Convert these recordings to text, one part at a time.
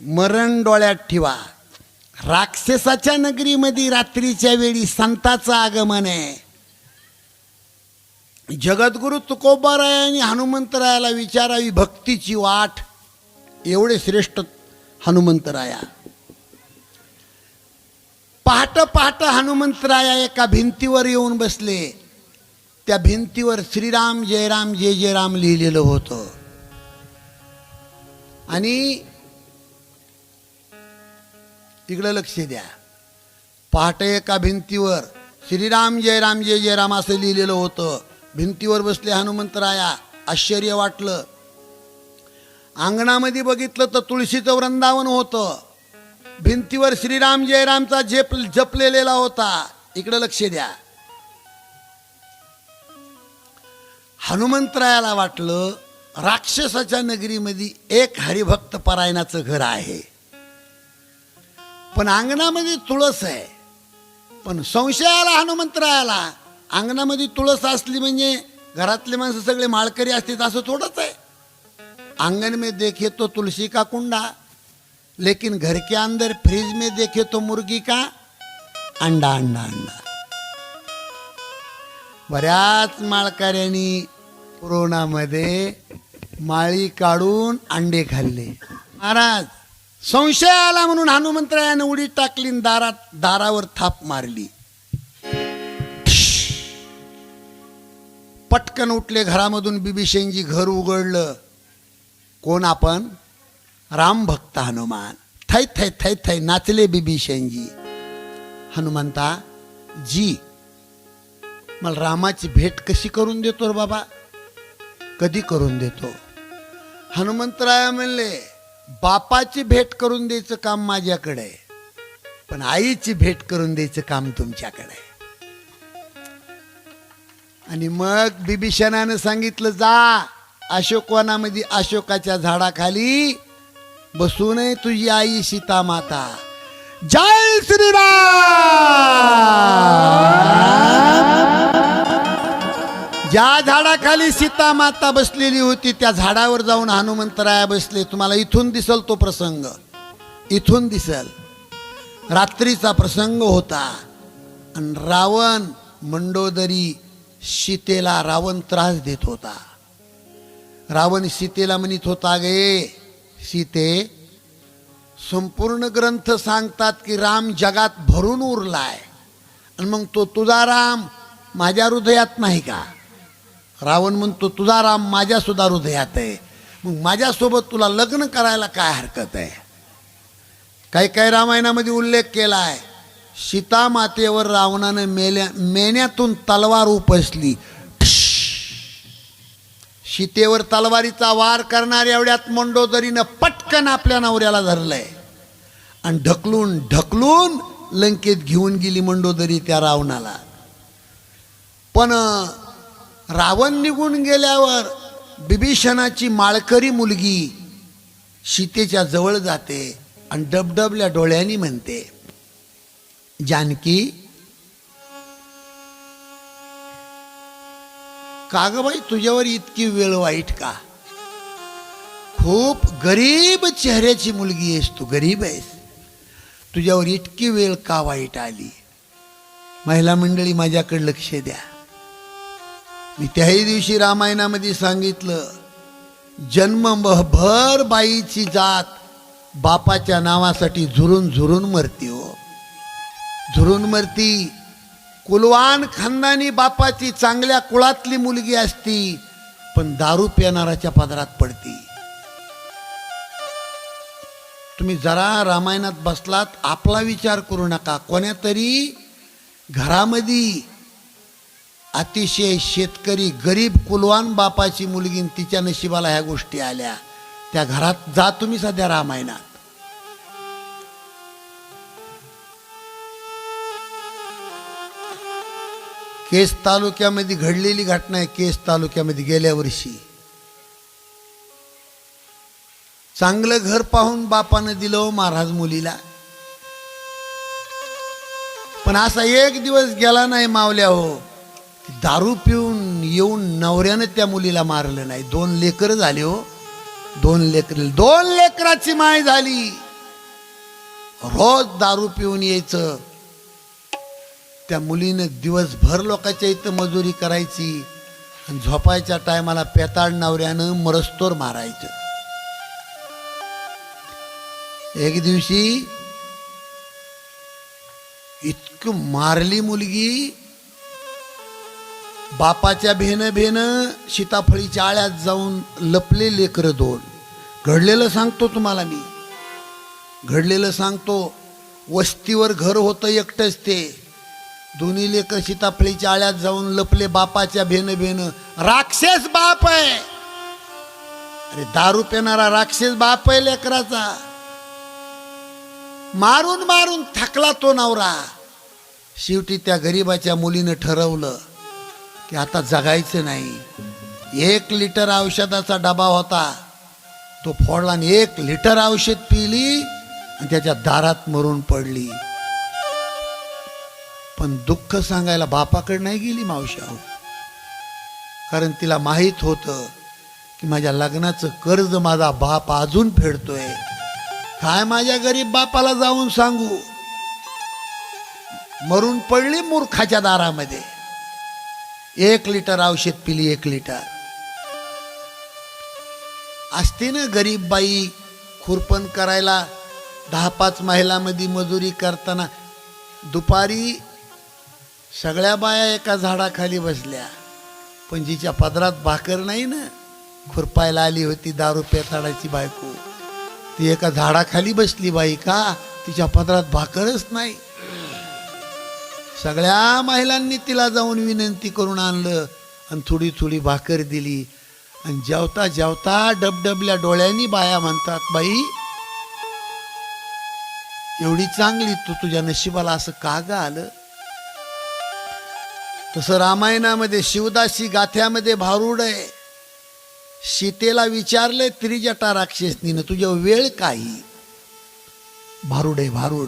मरण डोळ्यात ठेवा. राक्षसाच्या नगरीमध्ये रात्रीच्या वेळी संताचं आगमन आहे. जगद्गुरु तुकोबाराय आणि हनुमंतरायाला विचारावी भक्तीची वाट. एवढे श्रेष्ठ हनुमंतराया. पहाट पहाट हनुमंतराया एका भिंतीवर येऊन बसले. त्या भिंतीवर श्रीराम जय राम जय जय राम लिहिलेलं होतं. आणि इकडं लक्ष द्या. पहाटे एका भिंतीवर श्रीराम जय राम जय जय राम असं लिहिलेलं होतं. भिंतीवर बसले हनुमंतराया. आश्चर्य वाटलं. अंगणामध्ये बघितलं तर तुळशीचं वृंदावन होतं. भिंतीवर श्रीराम जय रामचा जपलेला होता. इकडं लक्ष द्या. हनुमंतरायाला वाटलं राक्षसाच्या नगरीमध्ये एक हरिभक्त परायणाचं घर आहे, पण अंगणामध्ये तुळस आहे. पण संशय आला हनुमंतरायाला. अंगणामध्ये तुळस असली म्हणजे घरातले माणसं सगळे माळकरी असतील असं थोडंच आहे. आंगन में देखे तो तुलसी का कुंडा, लेकिन घर के अंदर फ्रिज में देखे तो मुर्गी का अंडा अंडा अंडा. बऱ्याच माळकऱ्यांनी कोरोनामध्ये माळी काढून अंडे खाल्ले. महाराज संशय आला म्हणून हनुमंतरायाने उडी टाकली, दारावर थाप मारली. पटकन उठले घरामधून. बिभीषणजी घर उघडलं. कोण आपण? राम भक्त हनुमान. थै थै थै थै नाचले बिभीषणजी. हनुमंता जी, मला रामाची भेट कशी करून देतो रे बाबा? कधी करून देतो? हनुमंतराया म्हणले बापाची भेट करून द्यायचं काम माझ्याकडे आहे, पण आईची भेट करून द्यायचं काम तुमच्याकडे आहे. आणि मग बिभीषणानं सांगितलं, जा अशोकवनामध्ये अशोकाच्या झाडाखाली बसून तुझी आई सीता माता. जय श्रीराम. ज्या झाडाखाली सीता माता बसलेली होती त्या झाडावर जाऊन हनुमंतराया बसले. तुम्हाला इथून दिसल तो प्रसंग, इथून दिसल. रात्रीचा प्रसंग होता आणि रावण मंडोदरी सीतेला रावण त्रास देत होता. रावण सीतेला म्हणत होता, गे सीते, संपूर्ण ग्रंथ सांगतात की राम जगात भरून उरलाय, आणि मग तो तुझा राम माझ्या हृदयात नाही का? रावण म्हणतो तुझा राम माझ्या सुद्धा हृदयात आहे, मग माझ्यासोबत तुला लग्न करायला काय हरकत आहे? काही काही रामायणामध्ये उल्लेख केला आहे, सीता मातेवर रावणाने मेण्यातून तलवार उपसली. सीतेवर तलवारीचा वार करणाऱ्या एवढ्यात मंडोदरीनं पटकन आपल्या नवऱ्याला धरलंय आणि ढकलून ढकलून लंकेत घेऊन गेली मंडोदरी त्या रावणाला. पण रावण निघून गेल्यावर बिभीषणाची माळकरी मुलगी सीतेच्या जवळ जाते आणि डबडबल्या डोळ्यांनी म्हणते, जानकी, का ग बाई तुझ्यावर इतकी वेळ वाईट का? खूप गरीब चेहऱ्याची मुलगी आहेस तू, गरीब आहेस, तुझ्यावर इतकी वेळ का वाईट आली? महिला मंडळी माझ्याकडे लक्ष द्या. मी त्याही दिवशी रामायणामध्ये सांगितलं, जन्मभर बाईची जात बापाच्या नावासाठी झुरून झुरून मरती हो, झुरून मरती. कुलवान खानदानी बापाची चांगल्या कुळातली मुलगी असती, पण दारू पिणाराच्या पदरात पडती. तुम्ही जरा रामायणात बसलात, आपला विचार करू नका. कोण्यातरी घरामध्ये अतिशय शेतकरी गरीब कुलवान बापाची मुलगी, तिच्या नशिबाला ह्या गोष्टी आल्या. त्या घरात जा तुम्ही सध्या रामायणात. केस तालुक्यामध्ये घडलेली घटना आहे. केस तालुक्यामध्ये गेल्या वर्षी चांगलं घर पाहून बापानं दिलं महाराज मुलीला, पण असा एक दिवस गेला नाही मावल्या हो, दारू पिऊन येऊन नवऱ्यानं त्या मुलीला मारलं नाही. 2 लेकर झाले हो, 2 लेकराची माय झाली. रोज दारू पिऊन यायचं. त्या मुलीनं दिवसभर लोकांच्या इथं मजुरी करायची आणि झोपायच्या टायमाला पेताळ नवऱ्यानं मरस्तोर मारायचं. एक दिवशी इतकं मारली मुलगी, बापाच्या भेन सीताफळीच्या आळ्यात जाऊन लपले लेकरं दोन. घडलेलं सांगतो तुम्हाला मी, घडलेलं सांगतो. वस्तीवर घर होतं एकटंच ते. दोन्ही लेकर सीताफळीच्या आळ्यात जाऊन लपले बापाच्या भेन. राक्षस बाप आहे. अरे दारू पिणारा राक्षस बाप आहे लेकराचा. मारून मारून थकला तो नवरा. शेवटी त्या गरीबाच्या मुलीनं ठरवलं की आता जगायचं नाही. 1 लिटर औषधाचा डबा होता, तो फोडला आणि 1 लिटर औषध पिली आणि त्याच्या दारात मरून पडली. पण दुःख सांगायला बापाकडे नाही गेली मावशी, कारण तिला माहीत होतं की माझ्या लग्नाचं कर्ज माझा बाप अजून फेडतोय. काय माझ्या गरीब बापाला जाऊन सांगू. मरून पडली मूर्खाच्या दारामध्ये. 1 लिटर औषध पिली, 1 लिटर. असते ना गरीब बाई खुरपण करायला 10-5 महिलांमध्ये मजुरी करताना दुपारी सगळ्या बाया एका झाडाखाली बसल्या, पण जिच्या पदरात भाकर नाही ना, खुरपायला आली होती दारू पेताडाची बायको, ती एका झाडाखाली बसली बाई. का? तिच्या पदरात भाकरच नाही. सगळ्या महिलांनी तिला जाऊन विनंती करून आणलं आणि थोडी थोडी भाकर दिली. आणि जेवता जेवता डबडबल्या डोळ्यांनी बाया म्हणतात, बाई एवढी चांगली तू, तुझ्या नशिबाला असं का ग आलं? तसं रामायणामध्ये शिवदासी गाथ्यामध्ये भारूड आहे. सीतेला विचारले त्रिजटा राक्षसनीनं, तुझ्या वेळ काही? भारूड आहे भारूड.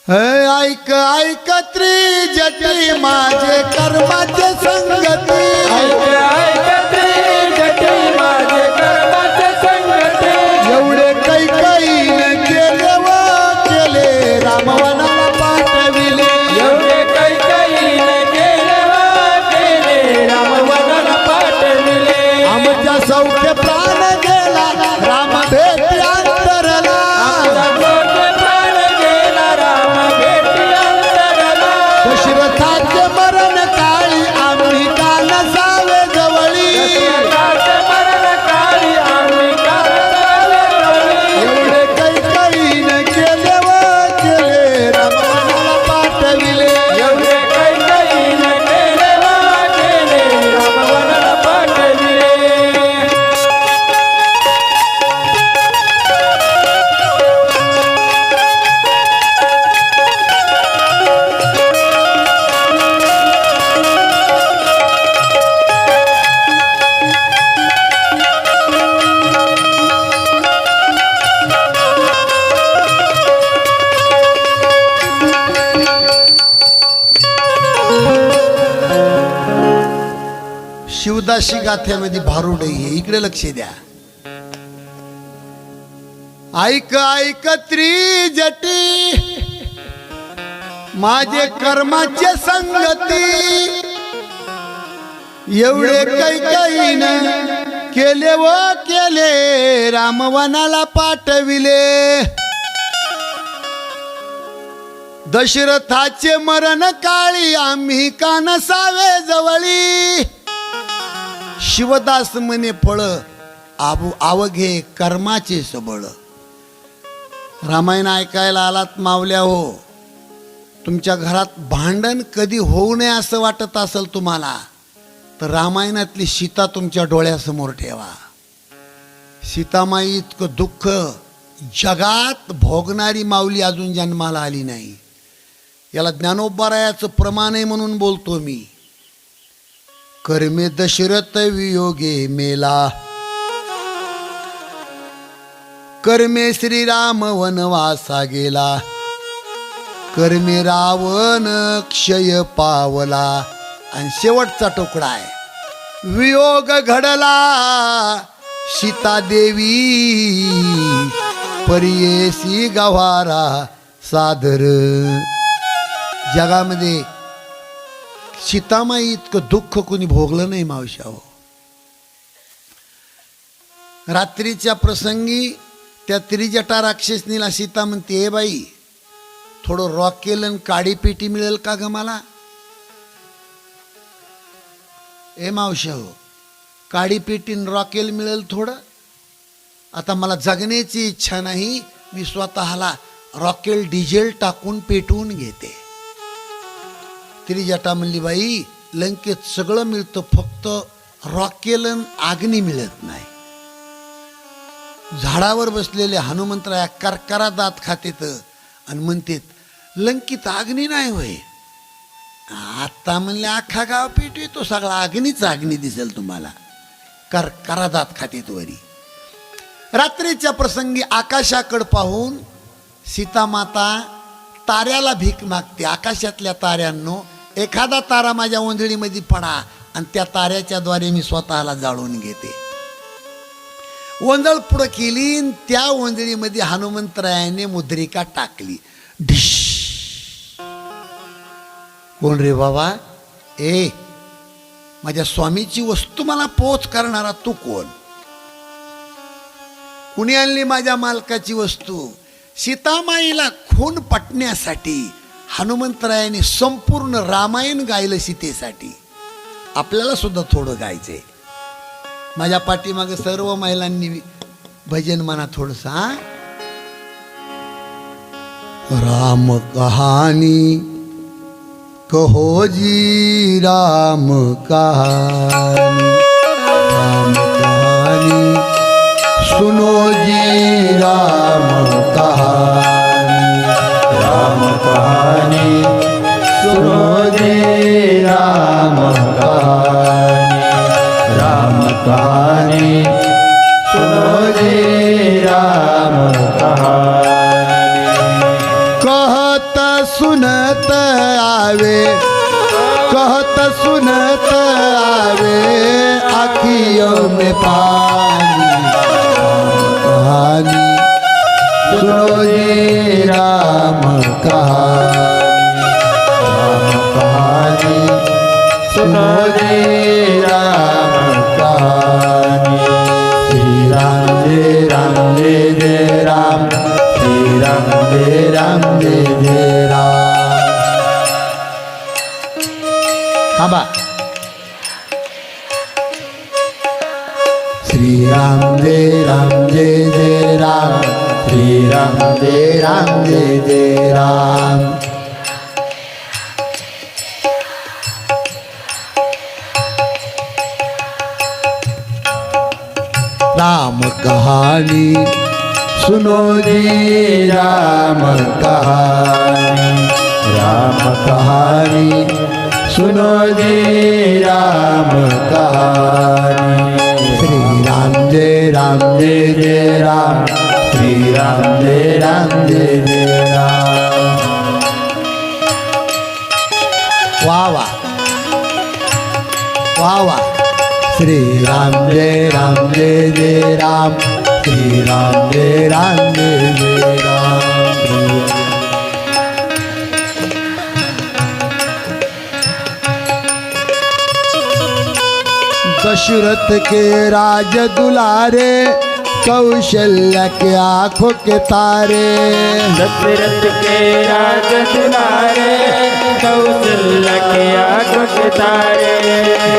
ऐक ऐक त्रिजटी माझे कर्माचे संगती. ऐक ऐक त्रिजटी माझे कर्माचे संगती. एवढे कैकईने केले व केले रामवनाला पाठविले. एवढे कैकईने केले व केले रामवनाला पाठविले. आमच्या सौख्य प्राण गेला राम भेटी अंतरला. आमचा सौख्य प्राण गेला राम भेटी अंतरला. दशरथाचे मरण काळी आम्ही का नसावे जवळी. दशरथाचे मरण काळी आम्ही का नसावे जवळी. एवढे कैकईने केले व केले रामवनाला पाठविले. एवढे कैकईने केले व केले रामवनाला पाठविले. शिवदासी गाथ्यामध्ये भारूड आहे, इकडे लक्ष द्या. ऐक ऐक त्रिजटी माझे कर्माचे संगती. एवढे कैकईनं केले व केले रामवनाला पाठविले. दशरथाचे मरण काळी आम्ही का नसावे जवळी. शिवदास म्हणे फळ आवघे कर्माचे सबळ. रामायण ऐकायला आलात मावल्या हो, तुमच्या घरात भांडण कधी होऊ नये असं वाटत असेल तुम्हाला, तर रामायणातली सीता तुमच्या डोळ्यासमोर ठेवा. सीतामाई इतकं दुःख जगात भोगणारी माऊली अजून जन्माला आली नाही. याला ज्ञानोबरायाचं प्रमाण आहे म्हणून बोलतो मी. कर्मे दशरथ वियोगे मेला, कर्मे श्रीराम वनवासा गेला, कर्मे रावण क्षय पावला. आणि शेवटचा तुकडा आहे, वियोग घडला सीता देवी परियेसी गव्हारा सादर. जगामध्ये सीतामाई इतकं दुःख कोणी भोगलं नाही मावशाहो. रात्रीच्या प्रसंगी त्या त्रिजटा राक्षसनीला सीता म्हणते, हे बाई थोडं रॉकेल आणि काडी पेटी मिळेल का ग मला? ए मावशाहो, काडी पेटीन रॉकेल मिळेल थोडं? आता मला जगण्याची इच्छा नाही, मी स्वतःला रॉकेल डिझेल टाकून पेटवून घेते. त्रिजटा म्हणली, बाई लंकेत सगळं मिळतं, फक्त रॉकेल आणि अग्नी मिळत नाही. झाडावर बसलेले हनुमंतराया करकरा दात खातेत आणि म्हणतेत, लंकेत अग्नी नाही होय. आता म्हणले अख्खा गाव पेटू, तो सगळा अग्नीच अग्नी दिसेल तुम्हाला. करकरा दात खातेत वरी. रात्रीच्या प्रसंगी आकाशाकडे पाहून सीतामाता ताऱ्याला भीक मागते. आकाशातल्या ताऱ्यांनो, एखादा तारा माझ्या ओंजळीमध्ये पडा आणि त्या ताऱ्याच्या द्वारे मी स्वतःला जाळून घेते. ओंजळ पुढं केली, त्या ओंजळीमध्ये हनुमंतरायाने मुद्रिका टाकली. ढिश. कोण रे बाबा? ए, माझ्या स्वामीची वस्तू मला पोच करणारा तू कोण? कुणी आणली माझ्या मालकाची वस्तू? सीतामाईला खून पटण्यासाठी हनुमंतरायाने संपूर्ण रामायण गायलं सीतेसाठी. आपल्याला सुद्धा थोडं गायचंय. माझ्या पाठीमागे सर्व महिलांनी भजन म्हणा थोडस. राम कहानी कहो जी, राम कहानी, राम कहानी सुनो जी, राम कहानी, राम कहानी सुनो जी, राम कहानी, राम कहानी सुनो जी, राम कहानी. कहत सुनत आवे, कहत सुनत आवे आँखियों में पानी. राम कहानी सुनो जी, राम कहानी, राम कहानी सुनो जी, राम कहानी. श्री राम जय राम जय जय राम, श्री राम जय राम जय जय राम. थांबा. श्री राम जय राम जय जय राम, श्री राम जय राम जय जय राम. राम कहानी सुनो जी, राम कहानी, राम कहानी सुनो जी, राम कहानी. श्री राम जय राम जय जय राम, श्री राम जय राम जय जय राम. वा वा वा वा. श्री राम जय राम जय जय राम, श्री राम जय राम जय जय राम. दशरथ के राज दुलारे, कौशल्या के आंखों के तारे. दशरथ के राज दुलारे, कौशल्या के आंखों के तारे.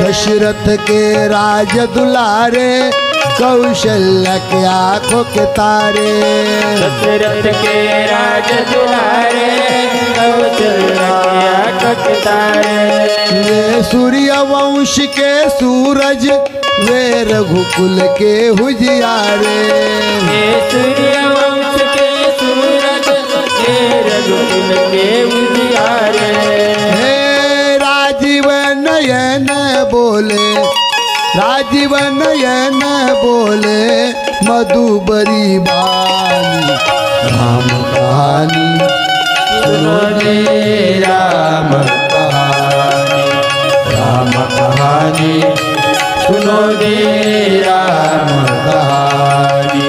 दशरथ के राज दुलारे, कौशल्या के आंखों के तारे. दशरथ के राज दुलारे, कौशल्या के आंखों के तारे. वे सूर्य वंश के सूरज, वे रघुकुल के हुजियारे. हे सूर्यवंश के सूरज, हे रघुकुल के उजियारे. हे राजीव नयन बोले, राजीव नयन बोले मधुबरी बानी. राम कहानी सुनो जी, राम कहानी, राम कहानी सुनो जी, राम कहानी.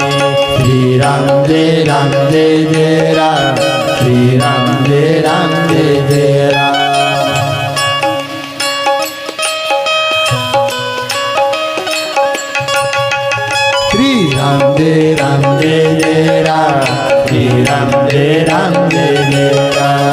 श्री श्री राम जय राम जय जय राम श्री राम जय जय राम श्री राम जय राम श्री राम जय जय राम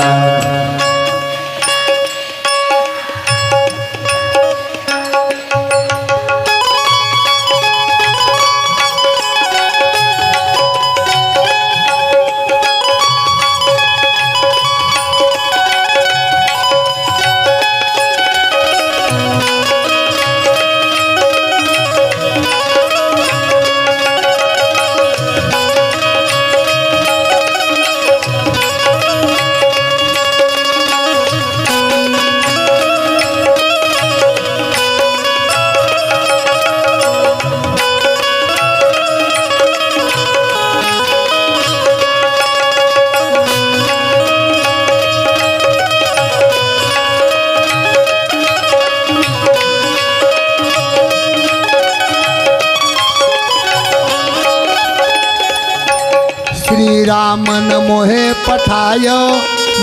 श्री रामन मोहे पठायो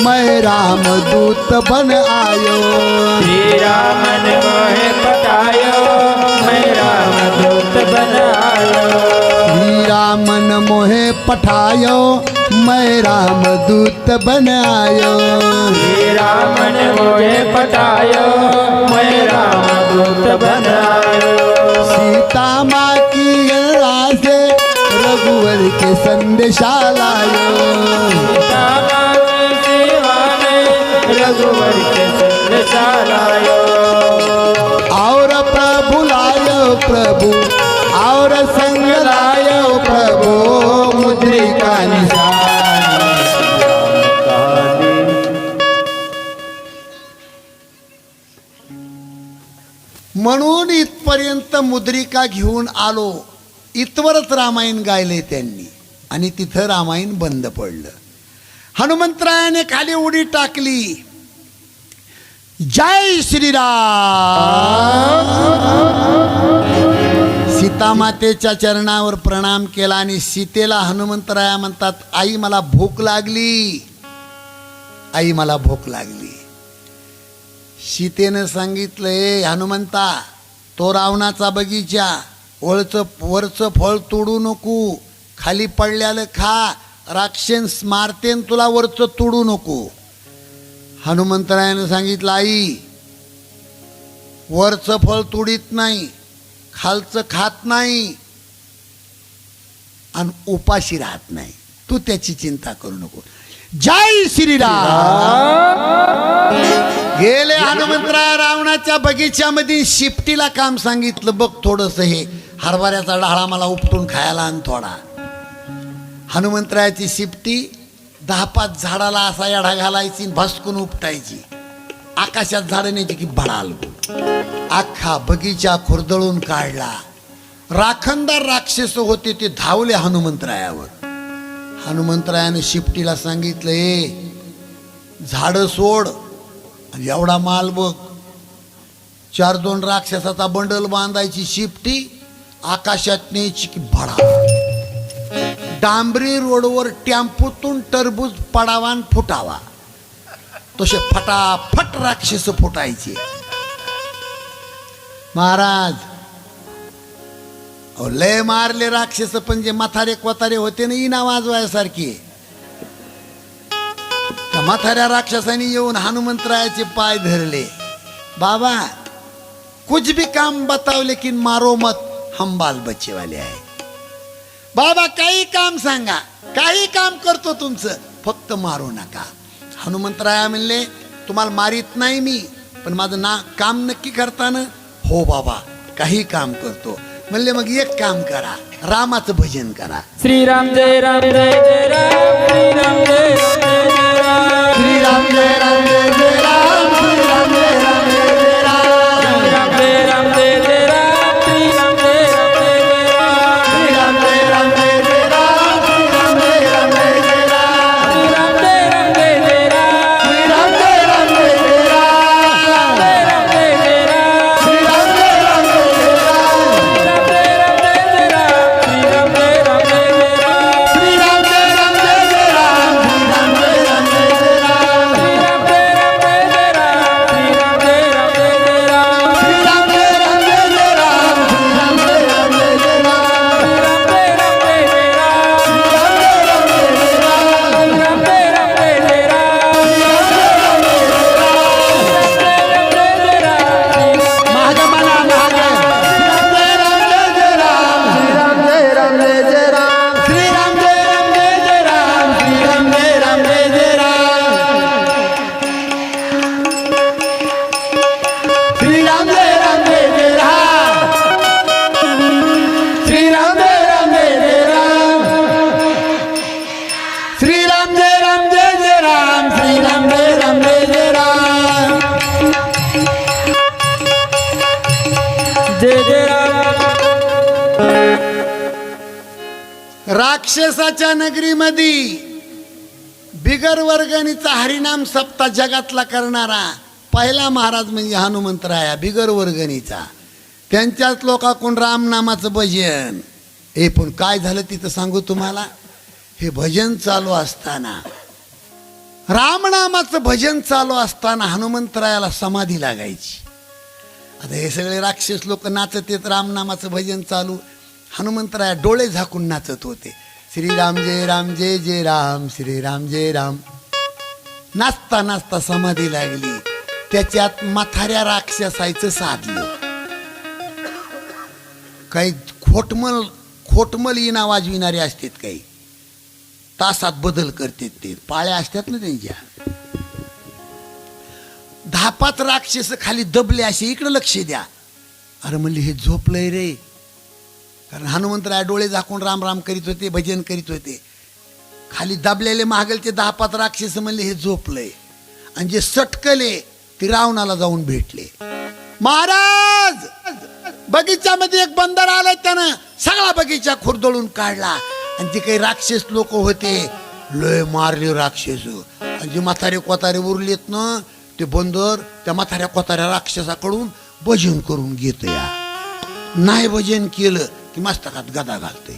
मैं राम दूत बन आयो श्री रामन मोहे पठायो मैं राम दूत बन आयो श्री रामन मोहे पठायो मैं राम दूत बन आयो श्री रामन मोहे पठायो मैं राम दूत बन आयो सीता माँ की गणना से रघुवर के संदेशा लायो सीता माँ की सेवा में रघुवर के संदेशा लायो और प्रभु लायो प्रभु और संग लायो प्रभु मुद्रिका निशान म्हणून इथपर्यंत मुद्रिका घेऊन आलो इथवरच रामायण गायले त्यांनी आणि तिथं रामायण बंद पडलं हनुमंतरायाने खाली उडी टाकली जय श्रीराम सीतामातेच्या चरणावर प्रणाम केला आणि सीतेला हनुमंतराया म्हणतात आई मला भूक लागली आई मला भूक लागली सीतेनं सांगितलं ए हनुमंता तो रावणाचा बगीचा वरचं फळ तोडू नको खाली पडल्यालं खा राक्षस मारतेन तुला वरचं तोडू नको हनुमंतरायानं सांगितलं आई वरचं फळ तोडीत नाही खालचं खात नाही आणि उपाशी राहत नाही तू त्याची चिंता करू नको जय श्रीराम गेले हनुमंतराय रावणाच्या बगीच्यामध्ये शिफ्टीला काम सांगितलं बघ थोडंसं हे हरभऱ्याचा डाळा मला उपटून खायला आण थोडा हनुमंतरायाची शिफ्टी 10-5 झाडाला असा याढा घालायची भस्कून उपटायची आकाशात झाडं न्यायची की भडाल अख्खा बगीचा खुरदळून काढला राखणदार राक्षस होते ते धावले हनुमंतरायावर हनुमंतरायाने शिफ्टीला सांगितलं ए झाडं सोड आणि एवढा माल बघ 4-2 राक्षसाचा बंडल बांधायची शिफ्टी आकाशात न्यायची की भडा डांबरी रोडवर टेम्पोतून टरबूज पडावा आणि फुटावा तसे फटाफट राक्षस फुटायचे महाराज लय मारले राक्षस पण जे म्हातारे कोतारे होते ना इना वाजवायसारखे त्या म्हाताऱ्या राक्षसाने येऊन हनुमंतरायाचे पाय धरले बाबा कुछ भी काम बताओ लेकिन मारो मत हम बाल बच्चे वाले आहे बाबा काही काम सांगा काही काम करतो तुमचं फक्त मारू नका हनुमंतराया म्हणले तुम्हाला मारित नाही मी पण माझं काम नक्की करताना हो बाबा काही काम करतो म्हणले मग एक काम करा रामाचं भजन करा श्रीराम जय राम जय जय राम श्रीराम जय राम जय राम श्रीराम जय राम जय जय राम श्रीराम जय राम जय जय राम जय राम जय जय राम श्रीराम जय राम जय राम श्रीराम जय राम जय जय राम श्रीराम जय राम जय जय राम श्रीराम जय राम जय जय राम श्रीराम जय राम जय जय राम श्रीराम जय जय राम श्रीराम जय राम जय जय राम श्रीराम जय राम जय जय राम राक्षसाच्या नगरीमध्ये बिगर वर्गणीचा हरिनाम सप्ताह जगातला करणारा पहिला महाराज म्हणजे हनुमंतराया, बिगर वर्गणीचा. त्यांच्याच लोकांकडून रामनामाचं भजन. हे पण काय झालं तिथं सांगू तुम्हाला. हे भजन चालू असताना, रामनामाचं भजन चालू असताना हनुमंतरायाला समाधी लागायची. आता हे सगळे राक्षस लोक नाचत येत, रामनामाचं भजन चालू, हनुमंतराया डोळे झाकून नाचत होते. श्रीराम जय राम जय जय राम, श्रीराम जय राम. नाचता नाचता समाधी लागली. त्याच्यात म्हाताऱ्या राक्षसायचं साधलं. काही खोटमल इना वाजविणारे असतात, काही तासात बदल करतात, ते पाळ्या असतात ना त्यांच्या. 10-5 राक्षस खाली दबले असे, इकडे लक्ष द्या. अरे म्हणले हे झोपलंय रे, कारण हनुमंतराया डोळे झाकून राम राम करीत होते, भजन करीत होते. खाली दाबलेले महागलचे 10-5 राक्षस म्हणले हे झोपलंय. आणि जे सटकले ते रावणाला जाऊन भेटले. महाराज, बगीच्यामध्ये एक बंदर आलाय, त्यानं सगळा बगीचा खुरदळून काढला. आणि जे काही राक्षस लोक होते लय मारले राक्षस. आणि जे म्हातारे कोतारे उरलेत ना, ते बंदर त्या म्हाताऱ्या कोताऱ्या राक्षसाकडून भजन करून घेत. या नाही भजन केलं की मस्तकात गदा घालतोय.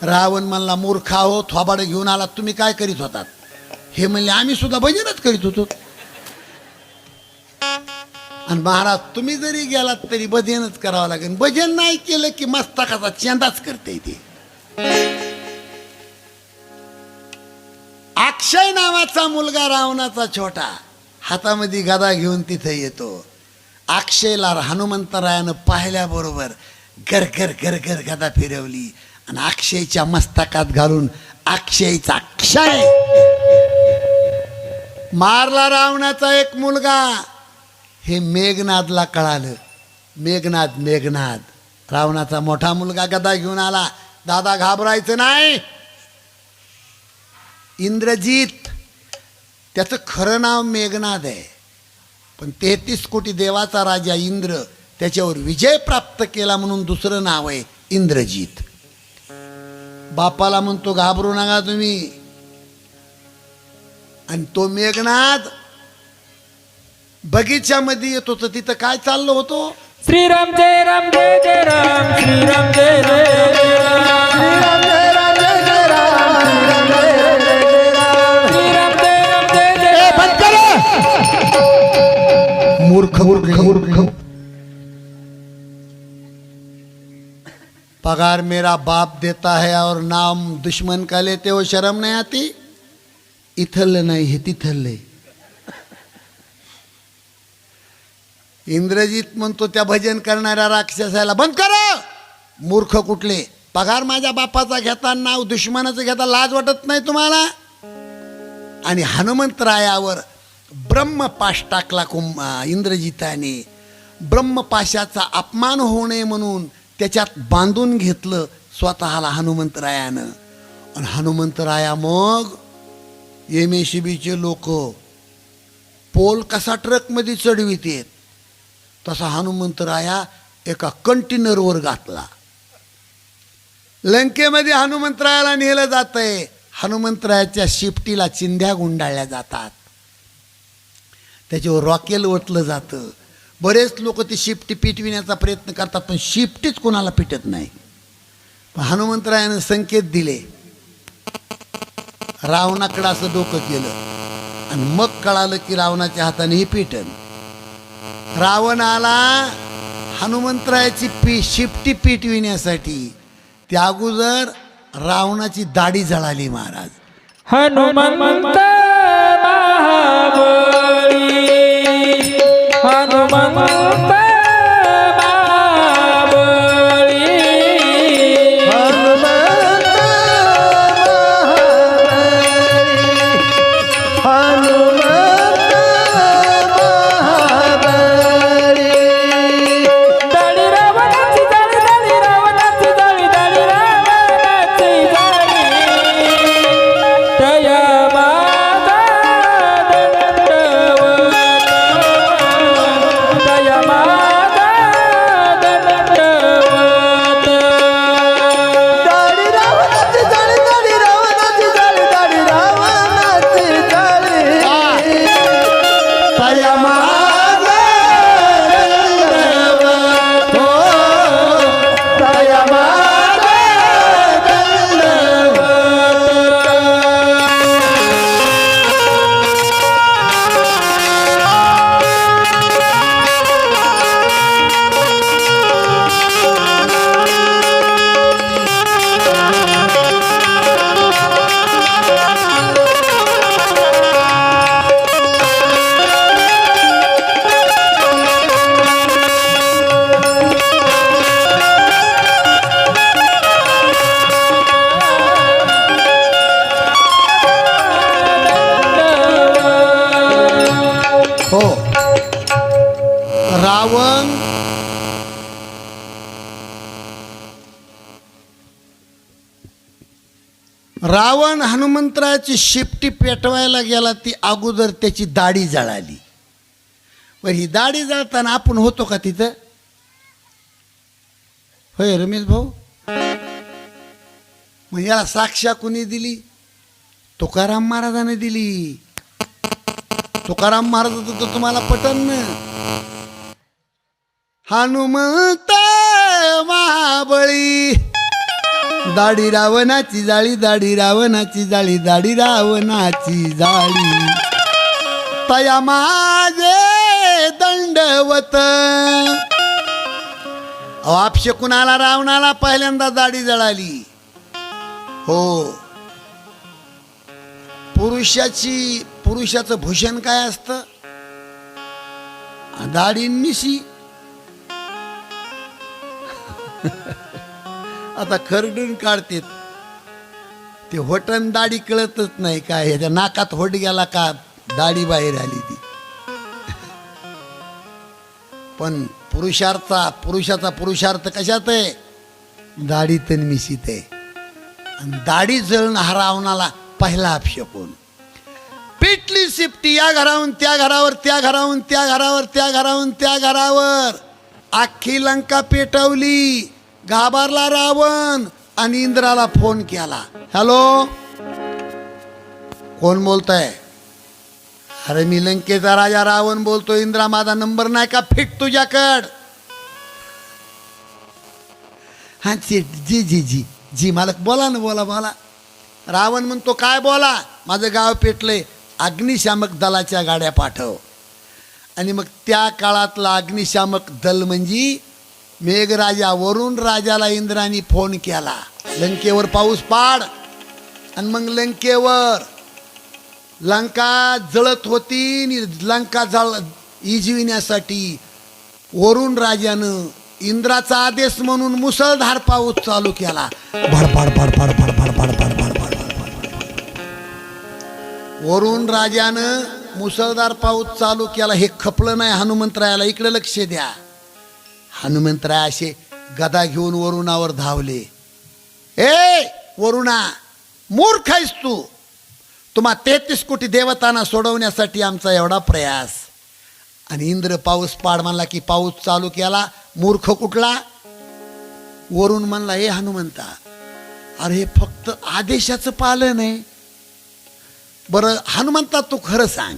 रावण म्हणला, मूर्खा हो, थोबाड घेऊन आला, तुम्ही काय करीत होतात. हे म्हणले, आम्ही सुद्धा भजनच करीत होतो. आणि महाराज, तुम्ही जरी गेलात तरी भजनच करावं लागेल. भजन नाही केलं की मस्तकाचा चेंदाच करते ते. अक्षय नावाचा मुलगा रावणाचा छोटा हातामध्ये गदा घेऊन तिथे येतो. अक्षयला हनुमंतरायानं पाहिल्याबरोबर घर घर घर घर गदा फिरवली आणि अक्षयच्या मस्तकात घालून अक्षयचा क्षय मारला. रावणाचा एक मुलगा. हे मेघनादला कळालं. मेघनाद रावणाचा मोठा मुलगा गदा घेऊन आला. दादा घाबरायचं नाही. इंद्रजित, त्याचं खरं नाव मेघनाद आहे, पण 33 कोटी देवाचा राजा इंद्र त्याच्यावर विजय प्राप्त केला म्हणून दुसरं नाव आहे इंद्रजित. बापाला म्हणतो घाबरू नका तुम्ही. आणि तो मेघनाद बगीच्यामध्ये येत होतं. तिथं काय चाललं होतं. श्रीराम जय राम जय जय राम, श्रीराम जय जय राम, श्रीराम जय राम जय जय राम, श्रीराम जय राम जय जय राम. मूर्ख. पगार मेरा बाप देता है और नाम दुश्मन का लेते हो, शर्म नहीं आती. इथलं नाही, हे तिथलं. इंद्रजित म्हणतो त्या भजन करणाऱ्या राक्षसाला, बंद करा. मूर्ख कुठले. पगार माझ्या बापाचा घेता, नाव दुश्मनाचं घेता, लाज वाटत नाही तुम्हाला. आणि हनुमंतरायावर ब्रह्मपाश टाकला इंद्रजिताने. ब्रह्मपाशाचा अपमान होऊ नये म्हणून त्याच्यात बांधून घेतलं स्वतःला हनुमंतरायानं. आणि हनुमंतराया मग MSCBचे लोक पोल कसा ट्रकमध्ये चढवितेत तसा हनुमंतराया एका कंटेनरवर घातला. लंकेमध्ये हनुमंतरायाला नेलं जातंय. हनुमंतरायाच्या शिफ्टीला चिंध्या गुंडाळल्या जातात, त्याच्यावर रॉकेल ओतलं जातं. बरेच लोक ती शिफ्टी पिटविण्याचा प्रयत्न करतात, पण शिफ्टीच कोणाला पिटत नाही. पण हनुमंतरायानं संकेत दिले. रावणाकडं असं डोकं केलं आणि मग कळालं की रावणाच्या हाताने ही पिटन. रावण आला हनुमंतरायाची शिफ्टी पिटविण्यासाठी. त्या अगोदर रावणाची दाढी जळाली महाराज. हनुमंत महाबळी, हनुमंत रावण हनुमंतराची शिपटी पेटवायला गेला, ती अगोदर त्याची दाढी जळाली. पण ही दाढी जळताना आपण होतो का तिथं? होय रमेश भाऊ? मग याला साक्षा कुणी दिली? तुकाराम महाराजाने दिली. तुकाराम महाराज तर तुम्हाला पटन ना. हनुमंत महाबळी, दाढी रावणाची जाळी, दाढी रावणाची जाळी, दाढी रावणाची जाळी, तया माझे दंडवत. आपशे कुणाला रावणाला पहिल्यांदा दाढी जळाली. हो, पुरुषाचं भूषण काय असतं? दाढी मिशी. आता खरडून काढतेत ते होटन दाढी कळतच नाही काय, ह्याच्या नाकात होट गेला का दाढी बाहेर आली ती. पण पुरुषाचा पुरुषार्थ कशात आहे? दाढीत आणि मिशीत आहे. आणि दाढी जळण रावणाला पहिला अपशकून. पिटली शिपटी या घराहून त्या घरावर, त्या घराहून त्या घरावर, त्या घराहून त्या घरावर, अख्खी लंका पेटवली. घाबरला रावण आणि इंद्राला फोन केला. हॅलो, कोण बोलतंय? अरे मी लंकेचा राजा रावण बोलतो. इंद्रा, माझा नंबर नाही का फिट तुझ्याकड? हा जी जी जी जी जी मालक, बोला ना, बोला बोला. रावण म्हणतो, काय बोला? माझं गाव पेटलंय, अग्निशामक दलाच्या गाड्या पाठव. आणि मग त्या काळातला अग्निशामक दल म्हणजे मेघराजा वरुण राजाला इंद्राने फोन केला. लंकेवर पाऊस पाड. आणि मग लंकेवर लंका जळत होती. लंका इजविण्यासाठी वरुण राजानं इंद्राचा आदेश म्हणून मुसळधार पाऊस चालू केला. भडभड भडभड भडभड भडभड भडभड भडभड. वरुण राजानं मुसळधार पाऊस चालू केला. हे खपलं नाही हनुमंतरायाला. इकडे लक्ष द्या. हनुमंतराय असे गदा घेऊन वरुणावर धावले. ए वरुणा, मूर्ख आहेस तू. तुम्हा 33 कोटी देवतांना सोडवण्यासाठी आमचा एवढा प्रयास. आणि इंद्र पाऊस पाड म्हणला की पाऊस चालू केला. मूर्ख कुठला? वरुण म्हणला, हे हनुमंता, अरे हे फक्त आदेशाचं पालन आहे. बरं हनुमंता, तू खरं सांग,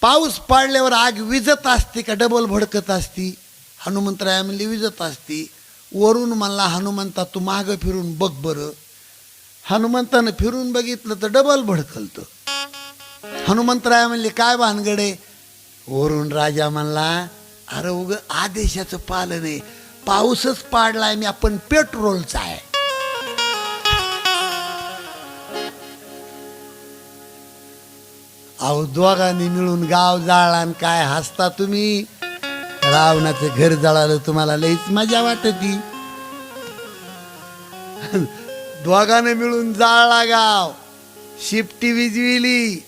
पाऊस पाडल्यावर आग विजत असते का डबल भडकत असती? हनुमंतराया म्हणली, विजत असती. वरुण म्हणला, हनुमंता तू मागं फिरून बघ बरं. हनुमंतानं फिरून बघितलं तर डबल भडकलतं. हनुमंतराया म्हणले, काय भानगडे? वरुण राजा म्हणला, अरे उग आदेशाचं पालन आहे. पाऊसच पाडलाय मी, आपण पेट्रोलचा आहे. अहो दोघांनी मिळून गाव जाळला आणि काय हसता तुम्ही? रावणाचं घर जळालं, तुम्हाला लईच मजा वाटती. दोघांनी मिळून जाळला गाव, शिपटी विजविली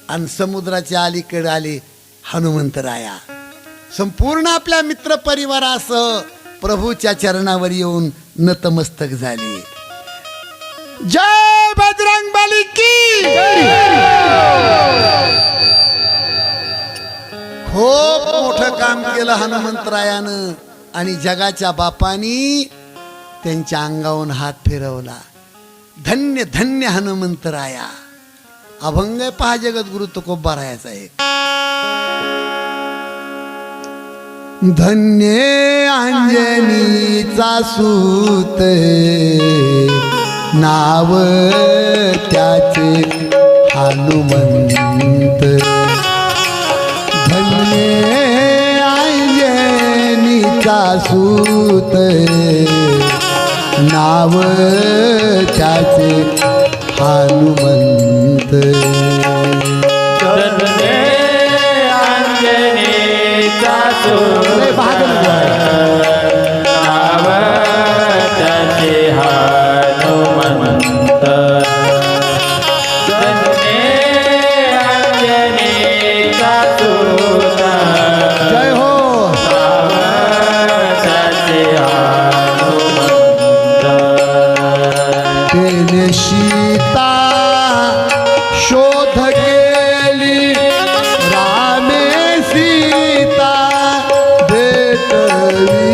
आणि समुद्राच्या अलीकडे आले हनुमंतराया. संपूर्ण आपल्या मित्र परिवारासह प्रभूच्या चरणावर येऊन नतमस्तक झाले. जय बजरंग बली की. खूप मोठं काम केलं हनुमंतरायानं. आणि जगाच्या बापानी त्यांच्या अंगावरून हात फिरवला. धन्य धन्य हनुमंतराया. अभंग पहा जगद्गुरु तुकोबारायाचा एक. धन्य अंजनीचा सूत, नाव त्याचे हनुमंत. धन्य अंजनीचा सूत, नाव त्याचे हनुमंत. अंजनीचा सूत, नाव त्याचे हनुमंत. अंजनीचा सूत, जय हो. सीता शोध केली रामे सीता भेटविली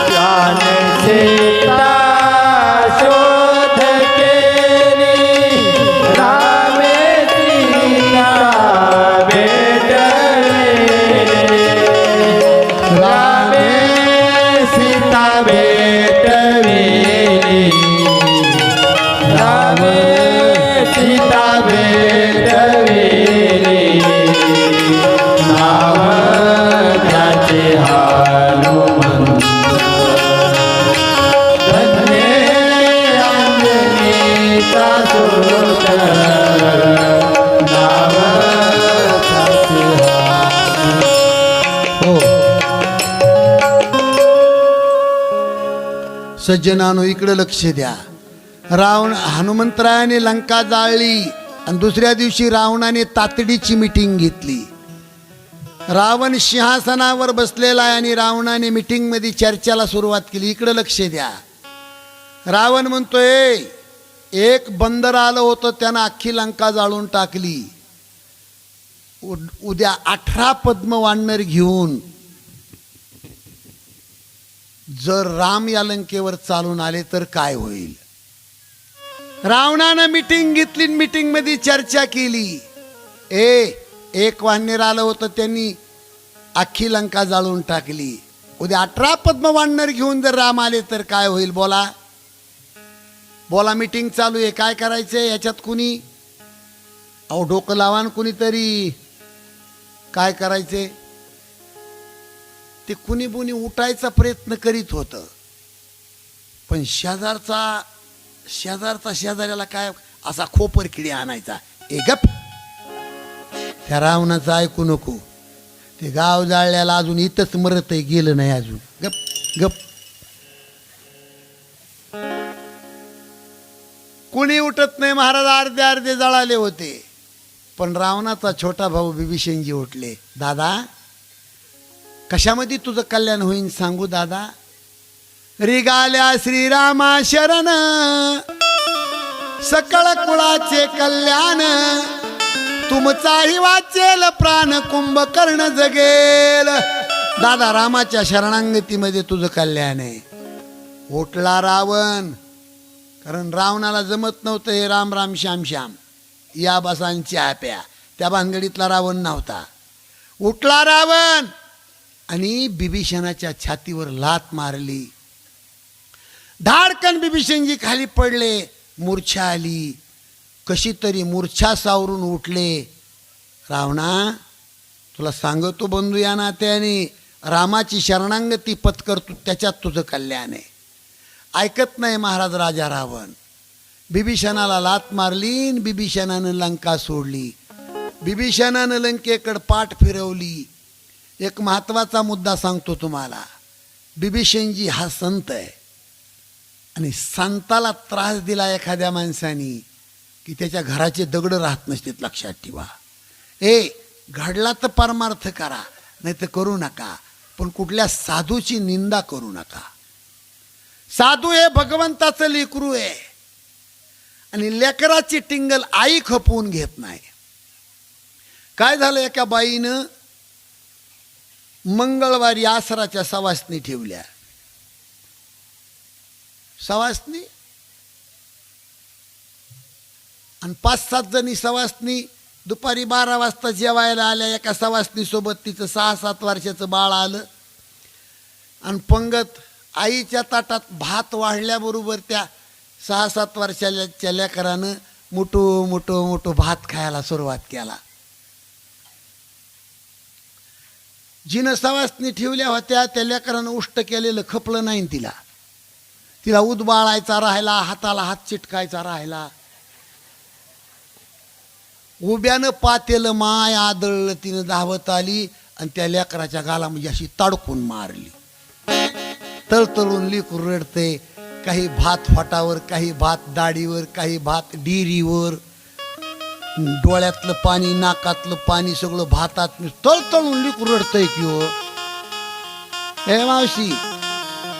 त्याने सीता शोध केली रामे सीता भेटविली रामे सीता भेटविली रामे सीता भेटविली नाव त्याचे हनुमंत धन्य अंजनीचा सुत नाव त्याचे हो सज्जनानो इकडे लक्ष द्या. हनुमंतरायाने लंका जाळली आणि दुसऱ्या दिवशी रावणाने तातडीची मिटिंग घेतली. रावण सिंहासनावर बसलेला आहे आणि रावणाने मिटिंगमध्ये चर्चेला सुरुवात केली. इकडे लक्ष द्या. रावण म्हणतोय एक बंदर आलं होतं त्यानं अख्खी लंका जाळून टाकली. उद्या 18 पद्म वानर घेऊन जर राम या लंकेवर चालून आले तर काय होईल. रावणानं मिटिंग घेतली. मिटिंग मध्ये चर्चा केली. एक वानर आलं होतं त्यांनी अख्खी लंका जाळून टाकली. उद्या 18 पद्म वानर घेऊन जर राम आले तर काय होईल. बोला बोला. मिटिंग चालू आहे. काय करायचंय याच्यात कुणी अहो डोकं लावान कुणीतरी. काय करायचे ते कुणी बुनी उठायचा प्रयत्न करीत होतं पण शेजाऱ्याला काय असा खोपर किडी आणायचा. गप त्या रावणाचं ऐकू नको. ते गाव जाळल्याला अजून इथंच मरत गेलं नाही अजून. गप गप. कुणी उठत नाही. महाराज अर्धे अर्धे जळाले होते पण रावणाचा छोटा भाऊ बिभीषणजी उठले. दादा कशामध्ये तुझं कल्याण होईन सांगू दादा. रिगाल्या श्रीरामा शरण सकळ कुळाचे कल्याण तुमचाही वाचेल प्राण कुंभकर्ण जगेल. दादा रामाच्या शरणांगतीमध्ये तुझं कल्याण आहे. उठला रावण. कारण रावणाला जमत नव्हतं हे राम राम श्याम श्याम या बसांच्या आप्या. त्या भानगडीतला रावण नव्हता. उठला रावण आणि बिभीषणाच्या छातीवर लात मारली. धाडकन बिभीषणजी खाली पडले. मूर्छा आली. कशी तरी मूर्छा सावरून उठले. रावणा तुला सांगतो बंधू या नात्याने रामाची शरणांगती पत्कर तू त्याच्यात तुझं कल्याण आहे. ऐकत नाही महाराज राजा रावण. बिभीषणाला लात मारली. बिभीषणानं लंका सोडली. बिभीषणानं लंकेकडे पाठ फिरवली. एक महत्वाचा मुद्दा सांगतो तुम्हाला. बिभीषणजी हा संत आहे आणि संताला त्रास दिला एखाद्या माणसाने की त्याच्या घराचे दगड राहत नसतात. लक्षात ठेवा. घडला तर परमार्थ करा नाही तर करू नका पण कुठल्या साधूची निंदा करू नका. साधू हे भगवंताचं लेकरू आहे आणि लेकराची टिंगल आई खपवून घेत नाही. काय झालं एका बाईनं मंगळवारी आसराच्या सवासनी ठेवल्या. सवासनी आणि 5-7 जणी सवासनी दुपारी 12 वाजता जेवायला आल्या. एका सवासनी सोबत तिचं 6-7 वर्षाचं बाळ आलं आणि पंगत आईच्या ताटात भात वाढल्याबरोबर त्या 6-7 वर्षाच्या लेकरानं मोठो भात खायला सुरुवात केला. जिनं सवासनी ठेवल्या होत्या त्या लेकरानं उष्ट केलेलं खपलं नाही. तिला उदबाळायचा राहिला. हाताला हात चिटकायचा राहिला. उभ्यानं पातेलं माय आदळलं. तिनं धावत आली आणि त्या लेकराच्या गाला म्हणजे अशी तडकून मारली. तळतळून लेकरू रडते. काही भात फाटावर, काही भात दाढीवर, काही भात डिरीवर. डोळ्यातलं पाणी, नाकातलं पाणी सगळं भातात तळतळून लेकरू रडतंय की हो. हे मावशी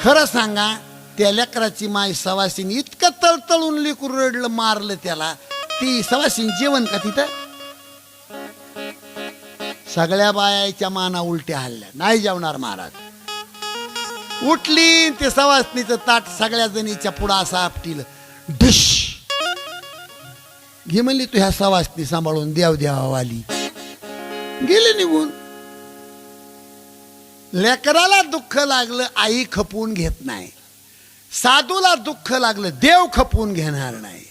खरं सांगा त्या लेकराची माय सवासीने इतकं तळतळून लेकरू रडलं, मारलं त्याला. ती सवासीन जेवण का तिथं? सगळ्या बायाच्या माना उलट्या हल्ल्या, नाही जेवणार महाराज. उठली ते सवासनीचं ताट सगळ्या जणीच्या पुढं असं आपटील, डिश घे म्हणली, तू ह्या सवासनी सांभाळून देव देवावाली. गेले निघून. लेकराला दुःख लागलं आई खपवून घेत नाही, साधूला दुःख लागलं देव खपवून घेणार नाही.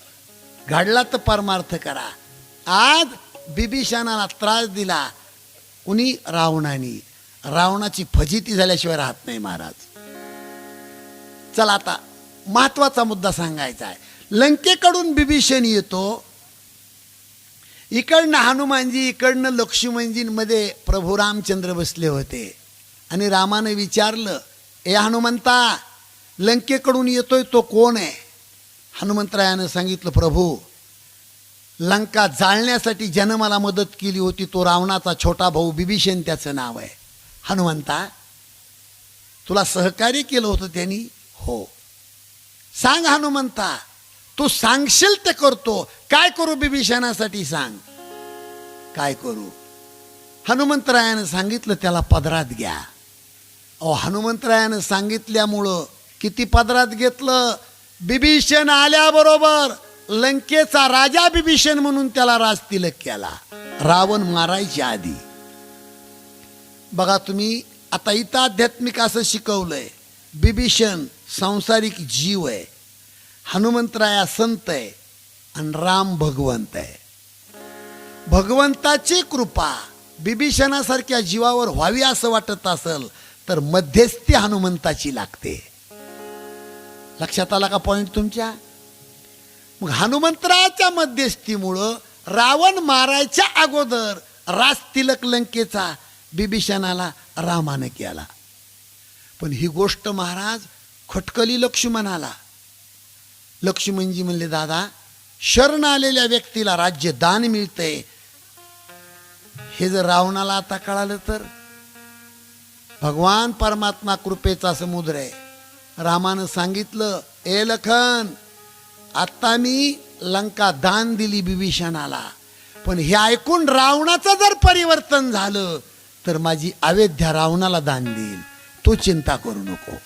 घडला तर परमार्थ करा. आज बिभीषणाला त्रास दिला कुणी? रावणाने. रावणाची फजिती झाल्याशिवाय राहत नाही महाराज. चला आता महत्वाचा मुद्दा सांगायचा आहे. लंकेकडून बिभीषण येतो, इकडनं हनुमानजी इकडनं लक्ष्मणजींमध्ये प्रभू रामचंद्र बसले होते. आणि रामाने विचारलं, ए हनुमंता, लंकेकडून येतोय तो कोण आहे? हनुमंतरायानं सांगितलं, प्रभू लंका जाळण्यासाठी ज्यानं मला मदत केली होती तो रावणाचा छोटा भाऊ बिभीषण त्याचं नाव आहे. हनुमंता, तुला सहकार्य केलं होतं त्यांनी? हो. सांग हनुमंता, तू सांगशील ते करतो. काय करू बिभीषणासाठी सांग. काय करू? हनुमंतरायानं सांगितलं, त्याला पदरात घ्या. अहो, हनुमंतरायानं सांगितल्यामुळं किती पदरात घेतलं. बिभीषण आल्याबरोबर लंकेचा राजा बिभीषण म्हणून त्याला राजतिलक केला, रावण मारायच्या आधी. बघा तुम्ही, आता इथं आध्यात्मिक असं शिकवलंय, बिभीषण सांसारिक जीव आहे, हनुमंतराया संत आहे आणि राम भगवंत आहे. भगवंताची कृपा बिभीषणासारख्या जीवावर व्हावी असं वाटत असेल तर मध्यस्थी हनुमंताची लागते. लक्षात आला का पॉइंट तुमच्या? मग हनुमंतराच्या मध्यस्थीमुळं रावण मारायच्या अगोदर राजतिलक लंकेचा बिभीषणाला रामाने केला. पण ही गोष्ट महाराज खटकली लक्ष्मणाला. लक्ष्मणजी म्हणले, दादा शरण आलेल्या व्यक्तीला राज्य दान मिळतंय, हे जर रावणाला आता कळालं तर? भगवान परमात्मा कृपेचा समुद्र आहे. रामानं सांगितलं, ए लखन, आता मी लंका दान दिली बिभीषणाला, पण हे ऐकून रावणाचं जर परिवर्तन झालं तर माझी अयोध्या रावणाला दान देईल, तू चिंता करू नको.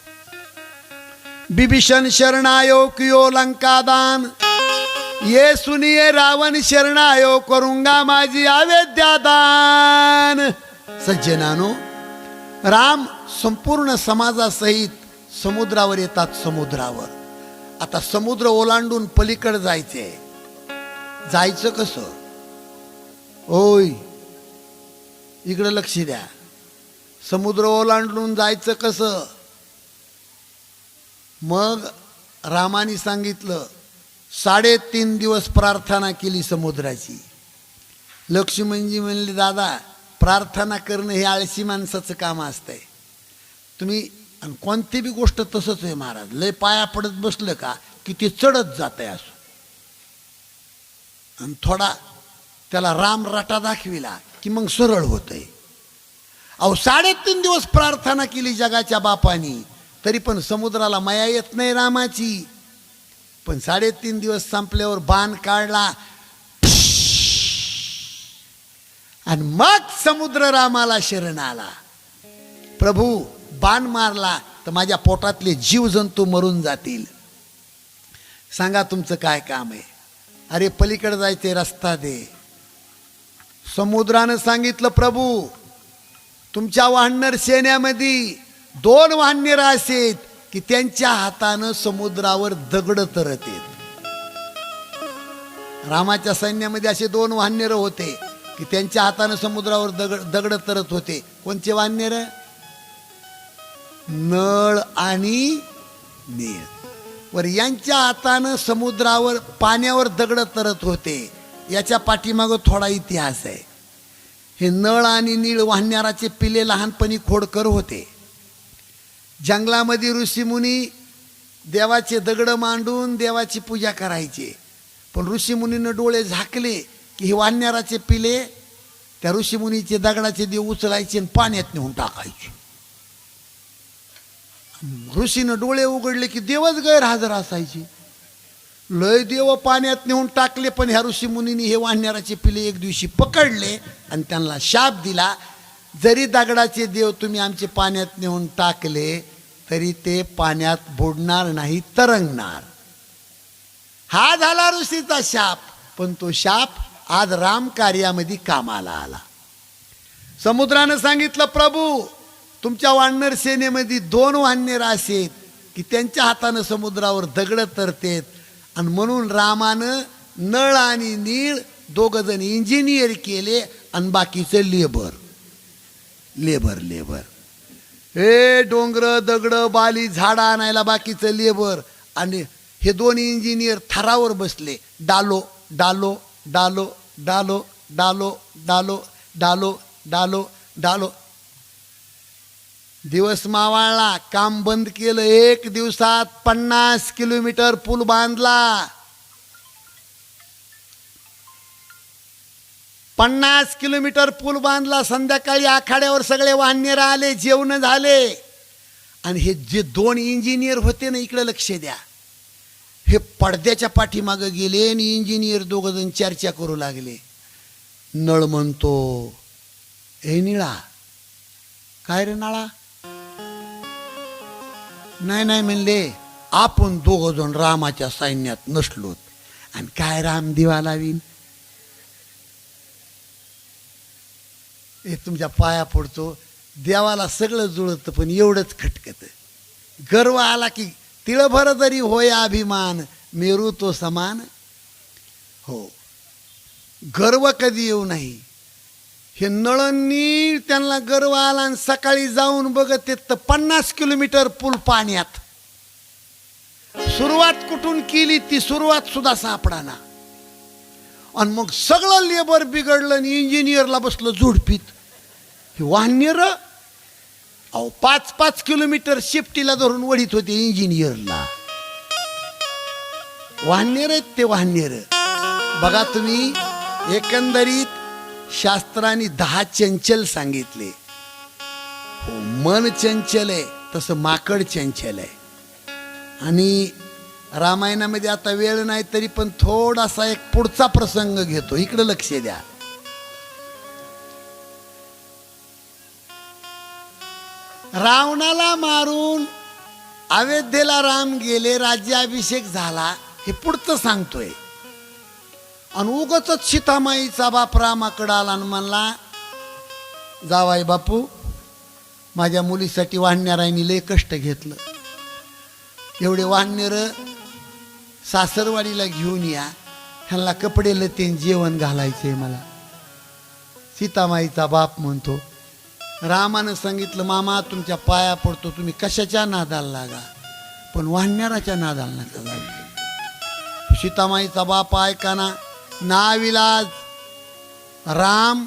बिभीषण शरणायो कियो लंका दान, ये सुनिये रावण शरणायो करूंगा माझी अयोध्या दान. सज्जनानो, राम संपूर्ण समाजासहित समुद्रावर येतात. समुद्रावर आता समुद्र ओलांडून पलीकडे जायचे. जायचं कसं? ओय, इकडं लक्ष द्या. समुद्र ओलांडून जायचं कसं? मग रामाने सांगितलं, 3.5 दिवस प्रार्थना केली समुद्राची. लक्ष्मणजी म्हणले, दादा प्रार्थना करणं हे आळशी माणसाचं काम असतंय. तुम्ही आणि कोणती बी गोष्ट तसंच आहे महाराज, लय पाया पडत बसलं का की ते चढत जात आहे असं. आणि थोडा त्याला राम राटा दाखविला की मग सरळ होतंय. अहो 3.5 दिवस प्रार्थना केली जगाच्या बापानी, तरी पण समुद्राला माया येत नाही रामाची. पण 3.5 दिवस संपल्यावर बाण काढला आणि मग समुद्र रामाला शरण आला. प्रभू बाण मारला तर माझ्या पोटातले जीवजंतू मरून जातील. सांगा तुमचं काय काम आहे? अरे पलीकडे जायचे, रस्ता दे. समुद्रानं सांगितलं, प्रभू तुमच्या वाहनर सेनेमध्ये 2 वाहनर असेत की त्यांच्या हातानं समुद्रावर दगड तरत येत. रामाच्या सैन्यामध्ये असे 2 वाहनर होते की त्यांच्या हातानं समुद्रावर दगड तरत होते. कोणचे वाहनर? नळ आणि नीळ. वर यांच्या हातानं समुद्रावर पाण्यावर दगड तरत होते. याच्या पाठीमागं थोडा इतिहास आहे. हे नळ आणि नीळ वाहणाराचे पिले लहानपणी खोडकर होते. जंगलामध्ये ऋषीमुनी देवाचे दगड मांडून देवाची पूजा करायचे. पण ऋषीमुनीनं डोळे झाकले की हे वाहणाराचे पिले त्या ऋषीमुनीचे दगडाचे देव उचलायचे आणि पाण्यात नेऊन टाकायचे. ऋषीनं डोळे उघडले की देवच गैरहजर असायचे. लय देव पाण्यात नेऊन टाकले, पण ह्या ऋषी मुनींनी हे वाढणाराचे पिले एक दिवशी पकडले आणि त्यांना शाप दिला, जरी दगडाचे देव तुम्ही आमचे पाण्यात नेऊन टाकले तरी ते पाण्यात बुडणार नाही, तरंगणार. हा झाला ऋषीचा शाप. पण तो शाप आज राम कार्यामध्ये कामाला आला. समुद्रानं सांगितलं, प्रभू तुमच्या वानर सेनेमध्ये 2 वानर असेत की त्यांच्या हातानं समुद्रावर दगड तरतेत, आणि म्हणून रामानं नळ आणि नीळ 2 जण इंजिनियर केले आणि बाकीचं लेबर. हे डोंगर दगड बाली झाडं आणायला बाकीचं लेबर, आणि हे 2 इंजिनियर थरावर बसले. डालो डालो डालो डालो डालो डालो डालो डालो डालो. दिवस मावाळला, काम बंद केलं. 1 दिवसात 50 किलोमीटर पूल बांधला. 50 किलोमीटर पूल बांधला. संध्याकाळी आखाड्यावर सगळे वाहनेर आले, जेवण झाले. आणि हे जे 2 इंजिनियर होते ना, इकडे लक्ष द्या, हे पडद्याच्या पाठीमागं गेले आणि इंजिनियर 2 जण चर्चा करू लागले. नळ म्हणतो, हे निळा, काय रे नाळा? नाही म्हणले, आपण 2 जण रामाच्या सैन्यात नसलोत आणि काय राम दिवा लावीन. हे तुमच्या पाया पडतो, देवाला सगळं जुळतं पण एवढंच खटकत. गर्व आला की तिळभर जरी होय अभिमान, मेरू तो समान. हो, गर्व कधी येऊ नाही. हे नळांनी त्यांना गर्व आला आणि सकाळी जाऊन बघत येत 50 किलोमीटर पूल पाण्यात. सुरुवात कुठून केली ती सुरुवात सुद्धा सापडाना. आणि मग सगळं लेबर बिघडलं आणि इंजिनियरला बसलं झुडपीत. हे वाहनेर 5-5 किलोमीटर शिफ्टीला धरून वडीत होते इंजिनियरला. वाहनेर आहेत ते वाहनेर. बघा तुम्ही, एकंदरीत शास्त्रांनी 10 चंचल सांगितले. हो, मन चंचल आहे तसं माकड चंचल आहे. आणि रामायणामध्ये आता वेळ नाही तरी पण थोडासा एक पुढचा प्रसंग घेतो, इकडे लक्ष द्या. रावणाला मारून अयोध्येला राम गेले, राज्याभिषेक झाला, हे पुढचं सांगतोय. आणि उगाच सीतामाईचा बाप रामाकडे आला आणि म्हणला, जावाई बापू, माझ्या मुलीसाठी वाढणारांनी लय कष्ट घेतलं, एवढे वाढणार सासरवाडीला घेऊन या, ह्यांना कपडे लतेन जेवण घालायचंय मला. सीतामाईचा बाप म्हणतो, रामानं सांगितलं, मामा तुमच्या पाया पडतो, तुम्ही कशाच्या नादाला लागा पण वाढणाराच्या नादाला नका लागू. सीतामाईचा बाप ऐकाना. नाविलाज राम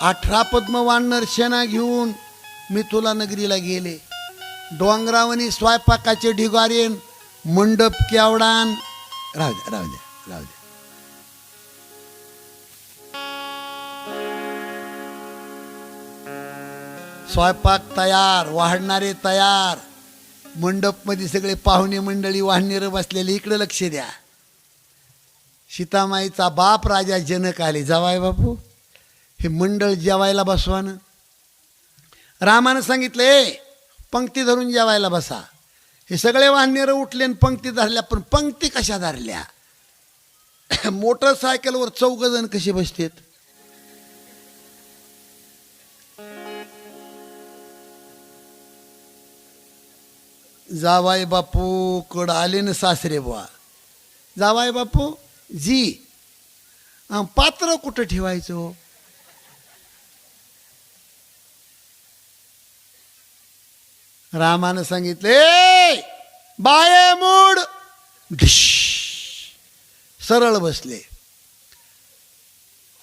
18 पद्म वानर सेना घेऊन मिथुला नगरीला गेले. डोंगरावनी स्वयंपाकाचे ढिगारेन, मंडप केवडान. राहू द्या. स्वयंपाक तयार, वाढणारे तयार, मंडप मध्ये सगळे पाहुणे मंडळी वाहनेर बसलेले. इकडे लक्ष द्या. सीतामाईचा बाप राजा जनक आले, जावाय बापू हे मंडळ जेवायला बसवानं. रामानं सांगितलं, पंक्ती धरून जेवायला बसा. हे सगळे वाहनेर उठले आणि पंक्ती धरल्या. पण पंक्ती कशा धरल्या? मोटरसायकलवर 4 जण कसे बसतेत? जावाई बापू कड आले ना सासरे बुवा. जावाई बापू जी, पात्र कुठं ठेवायचं? रामानं सांगितले, बाये मूड. सरळ बसले.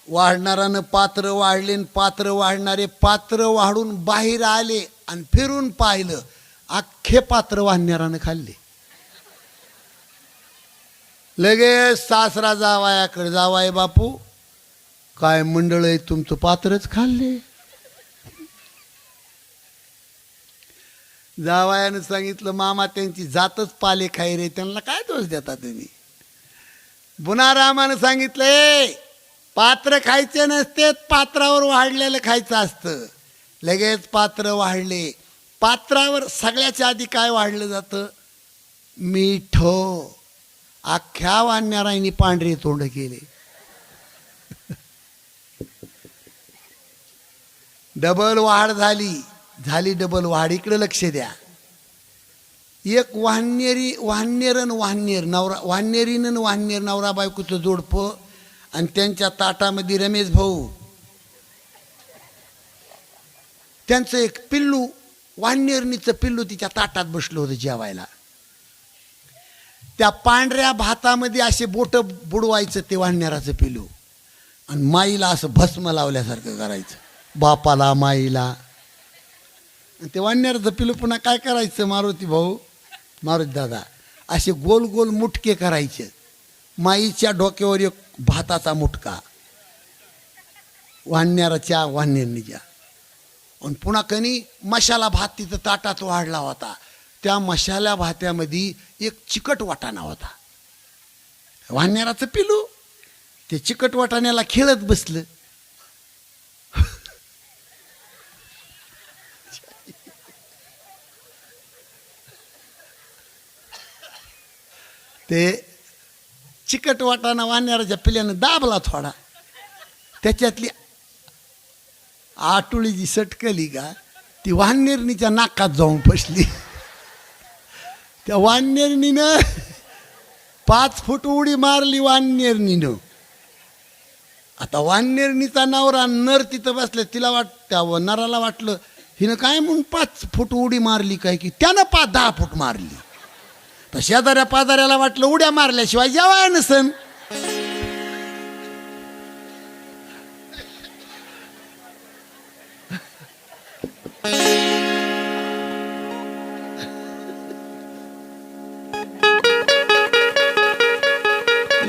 वाढणारानं पात्र वाढले, पात्र वाढणारे पात्र वाढून बाहेर आले आणि फिरून पाहिलं, अख्खे पात्र वाढणारानं खाल्ले. लगेच सासरा जावायाकडे, जावाय बापू काय मंडळ आहे, तुमचं पात्रच खाल्ले. जावायानं सांगितलं, मामा त्यांची जातच पाले खाय रे, त्यांना काय दोष देता तुम्ही? बुनारामानं सांगितले पात्र खायचे नसते, पात्रावर वाढलेलं खायचं असतं. लगेच पात्र वाढले. पात्रावर सगळ्याच्या आधी काय वाढलं जातं? मीठ. अख्ख्या वाढणाऱ्यांनी पांढरे तोंड केले. डबल वाढ झाली डबल वाढ. इकडे लक्ष द्या. एक वाहनेर नवरा बायकोचं जोडपं आणि त्यांच्या ताटामध्ये रमेश भाऊ, त्यांचं एक पिल्लू, वाहनेरणीचं पिल्लू तिच्या ताटात बसलं होतं जेवायला. त्या पांढऱ्या भातामध्ये असे बोट बुडवायचं ते वाहनेराचं पिल्लू आणि माईला असं भस्म लावल्यासारखं करायचं, बापाला माईला. ते वाहनेराचं पिल्लू पुन्हा काय करायचं? मारुती दादा असे गोल गोल मुटके करायचे. माईच्या डोक्यावर एक भाताचा मुटका, वाहनेरणीच्या. आणि पुन्हा कनी मशाला भात तिथं ताटात वाढला होता. त्या मशाला भात्यामध्ये एक चिकट वाटाणा होता. वाहनेराचं पिलू ते चिकट वाटाण्याला खेळत बसलं. ते चिकट वाटाणा वाहनेराच्या पिल्यानं दाबला थोडा. त्याच्यातली आटुळी जी सटकली का ती वाहनेरणीच्या नाकात जाऊन फसली. त्या वाहनेरणीनं 5 फूट उडी मारली वाहनेरणीनं. आता वाहनेरणीचा नवरा नर तिथं बसले. त्या नराला वाटलं हिनं काय म्हणून 5 फूट उडी मारली काय, की त्यानं 10 फूट मारली. तर शेजाऱ्या पाजाऱ्याला वाटलं उड्या मारल्याशिवाय जेवाय नसन.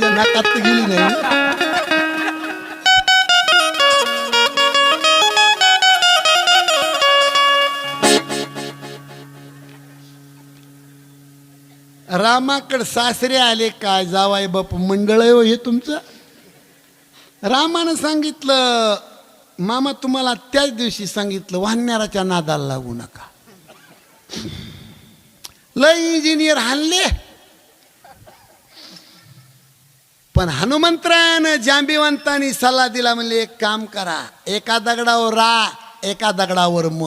नाकात तर गेली नाही. रामाकड सासरे आले काय जावाय बाप मंडळ आहे हो हे तुमचं. रामानं सांगितलं मामा तुम्हाला त्याच दिवशी सांगितलं वाहनेराच्या नादाला लागू नका. लय इंजिनियर हाणले पण हनुमंतरायानं जांबीवंतांनी सल्ला दिला. म्हणले एक काम करा, एका दगडावर रा एका दगडावर म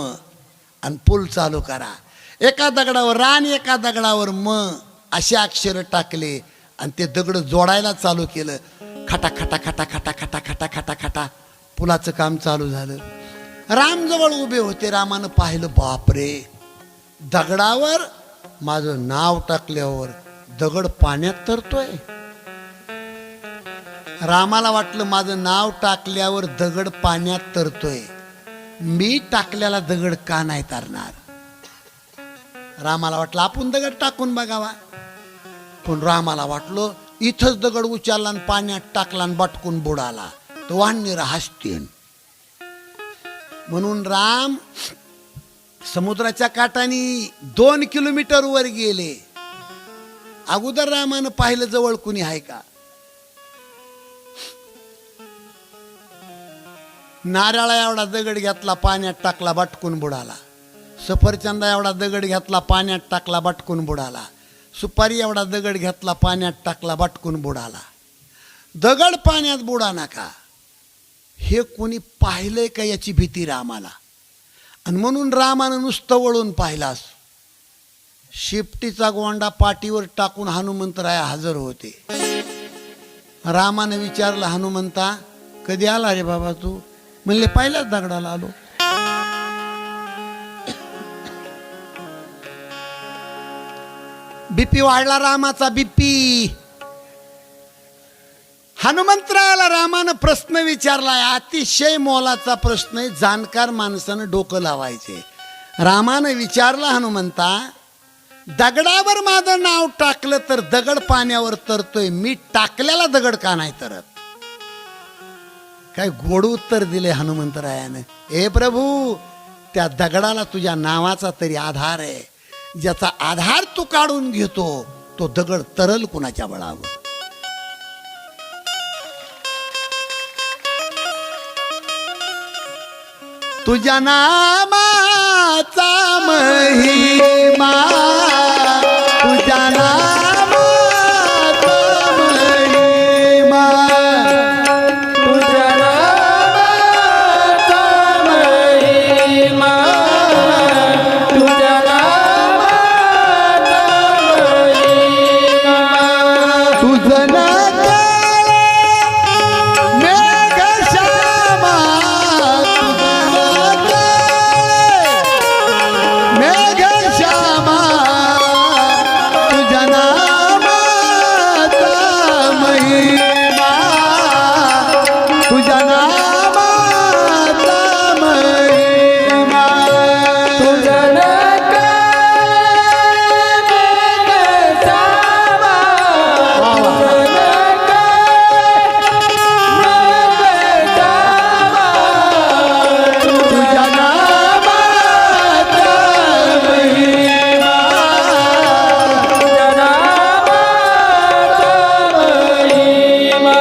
आणि पूल चालू करा. एका दगडावर रा आणि एका दगडावर म असे अक्षर टाकले आणि ते दगड जोडायला चालू केलं. खटा खटा खटा खटा खटा खटा खटा खटा पुलाचं काम चालू झालं. राम जवळ उभे होते. रामानं पाहिलं बापरे, दगडावर माझं नाव टाकल्यावर दगड पाण्यात तरतोय. रामाला वाटलं माझं नाव टाकल्यावर दगड पाण्यात तरतोय, मी टाकल्याला दगड का नाही तरणार. रामाला वाटलं आपण दगड टाकून बघावा. पण रामाला वाटलं इथंच दगड उचलला आणि पाण्यात टाकला आणि बटकून बुडाला तो वाहनेर हसतील. म्हणून राम समुद्राच्या काठानी 2 किलोमीटर वर गेले. अगोदर रामानं पाहिलं जवळ कुणी आहे का. नारळा एवढा दगड घेतला पाण्यात टाकला बटकून बुडाला. सफरचंदा एवढा दगड घेतला पाण्यात टाकला बटकून बुडाला. सुपारी एवढा दगड घेतला पाण्यात टाकला बटकून बुडाला. दगड पाण्यात बुडा नका हे कोणी पाहिलंय का याची भीती रामाला. आणि म्हणून रामानं नुसतं वळून पाहिलास. शिपटीचा गोंडा पाठीवर टाकून हनुमंतराया हजर होते. रामानं विचारलं हनुमंता कधी आला रे बाबा तू. म्हणले पहिल्याच दगडाला आलो. बीपी वाढला रामाचा बीपी. हनुमंतरायाला रामानं प्रश्न विचारलाय, अतिशय मोलाचा प्रश्न आहे. जाणकार माणसानं डोकं लावायचे. रामानं विचारला हनुमंता दगडावर माझं नाव टाकलं तर दगड पाण्यावर तरतोय, मी टाकल्याला दगड का नाही तरत. काय गोड उत्तर दिले हनुमंतरायानं. हे प्रभू त्या दगडाला तुझ्या नावाचा तरी आधार आहे. ज्याचा आधार तू काढून घेतो तो दगड तरल कुणाच्या बळावर. तुझ्या नामाचा महिमा, तुझ्या नामाचा महिमा, तुझ्या नामाचा महिमा, तुझ्या नामाचा महिमा. तुझं मेघश्यामा, मेघश्यामा, तुझ्या नामाचा महिमा, तुझ्या नामाचा महिमा. तुझ्या मेघश्यामा, तुझ्या नामाचा महिमा, तुझ्या नामाचा महिमा.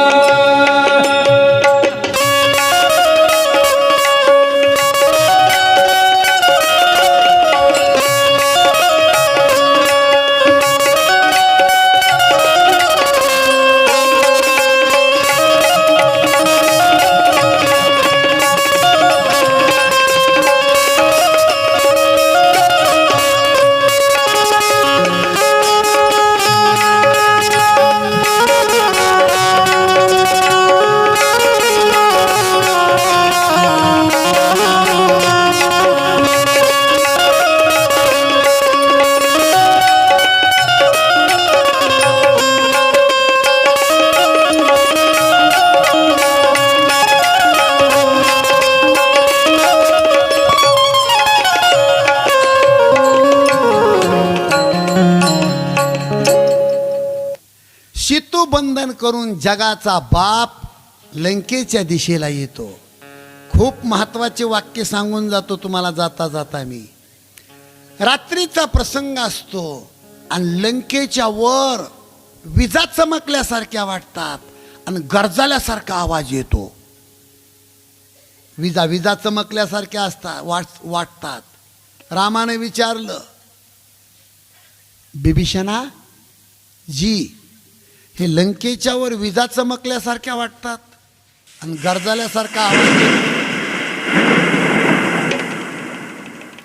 सेतुबंधन करून जगाचा बाप लंकेच्या दिशेला येतो. खूप महत्वाचे वाक्य सांगून जातो तुम्हाला जाता जाता मी. रात्रीचा प्रसंग असतो आणि लंकेच्या वर विजा चमकल्यासारख्या वाटतात आणि गरजल्यासारखा आवाज येतो. विजा विजा चमकल्यासारख्या असतात वाटतात. रामाने विचारलं, बिभीषणा जी, हे लंकेच्या वर विजा चमकल्यासारख्या वाटतात आणि गरजल्यासारखा आवाज येतो.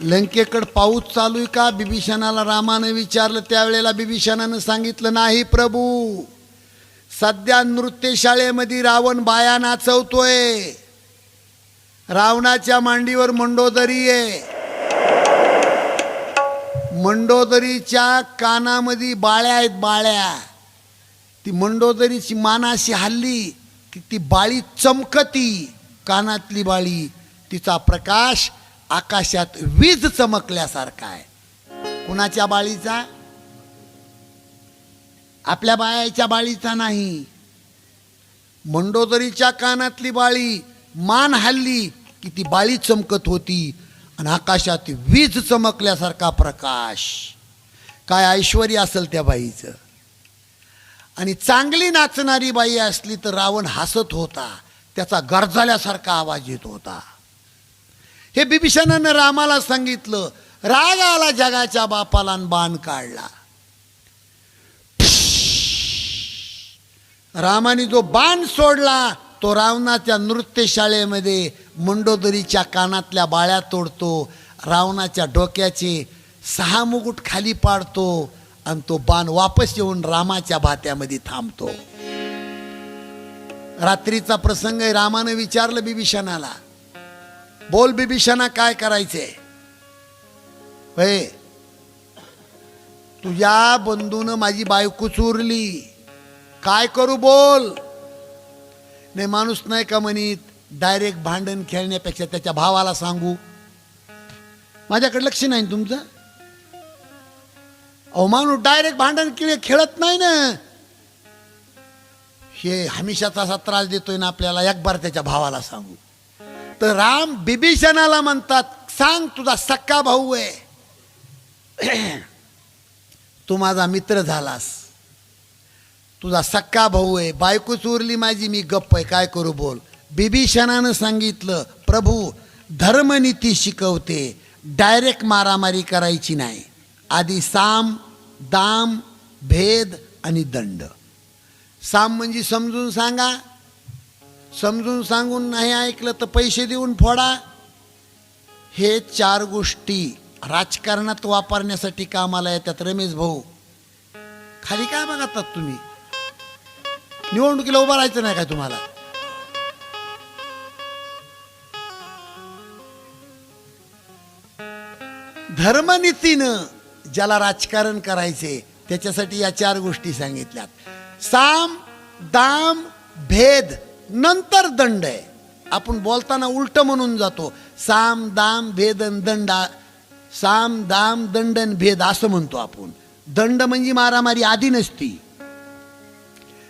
लंकेकडे पाऊस चालू आहे का? बिभीषणाला रामाने विचारलं. त्यावेळेला बिभीषणानं सांगितलं, नाही प्रभू, सध्या नृत्यशाळेमध्ये रावण बाया नाचवतोय. रावणाच्या मांडीवर मंडोदरी आहे. मंडोदरीच्या कानामध्ये बाळ्या आहेत, बाळ्या. ती मंडोदरीची मान अशी हल्ली की ती बाळी चमकती. कानातली बाळी, तिचा प्रकाश आकाशात वीज चमकल्यासारखा आहे. कुणाच्या बाळीचा? आपल्या बायाच्या बाळीचा नाही. मंडोदरीच्या कानातली बाळी मान हल्ली की ती बाळी चमकत होती आणि आकाशात वीज चमकल्यासारखा प्रकाश. काय ऐश्वर्य असेल त्या बाईचं. आणि चांगली नाचणारी बाई असली तर रावण हसत होता, त्याचा गरजल्यासारखा आवाज येत होता. हे बिभीषणानं रामाला सांगितलं. राग आला जगाच्या बापाला आणि बाण काढला. रामाने जो बाण सोडला तो रावणाच्या नृत्यशाळेमध्ये मंडोदरीच्या कानातल्या बाळ्या तोडतो, रावणाच्या डोक्याचे 6 मुकुट खाली पाडतो आणि तो बाण वापस येऊन रामाच्या भात्यामध्ये थांबतो. रात्रीचा प्रसंग आहे. रामानं विचारलं बिभीषणाला, बोल बिभीषणा, काय करायचंय? होय, तुझ्या बंधूनं माझी बायको चोरली, काय करू बोल. नाही, माणूस नाही का म्हणीत डायरेक्ट भांडण खेळण्यापेक्षा त्याच्या भावाला सांगू. माझ्याकडे लक्ष नाही तुमचं. अहो, माणूस डायरेक्ट भांडण खेळत नाही ना. हे हमेशाचा असा त्रास देतोय ना आपल्याला, एक बार त्याच्या भावाला सांगू. तर राम बिभीषणाला म्हणतात, सांग, तुझा सक्का भाऊ आहे, तू माझा मित्र झालास, तुझा सक्का भाऊ आहे, बायको चोरली माझी, मी गप्प आहे, काय करू बोल. बिभीषणानं सांगितलं, प्रभू धर्मनीती शिकवते. डायरेक्ट मारामारी करायची नाही. आधी साम, दाम, भेद आणि दंड. साम म्हणजे समजून सांगा, समजून सांगून नाही ऐकलं तर पैसे देऊन फोडा. हे 4 गोष्टी राजकारणात वापरण्यासाठी कामाला येतात. रमेश भाऊ खाली काय बघतात तुम्ही? निवडणुकीला उभं राहायचं नाही काय तुम्हाला? धर्मनीतीनं ज्याला राजकारण करायचे त्याच्यासाठी या 4 गोष्टी सांगितल्यात. साम, दाम, भेद, नंतर दंड आहे. आपण बोलताना उलट म्हणून जातो. साम, दाम, भेद आणि दंड. साम, दाम, दंड आणि भेद असं म्हणतो आपण. दंड म्हणजे मारामारी आधी नसती.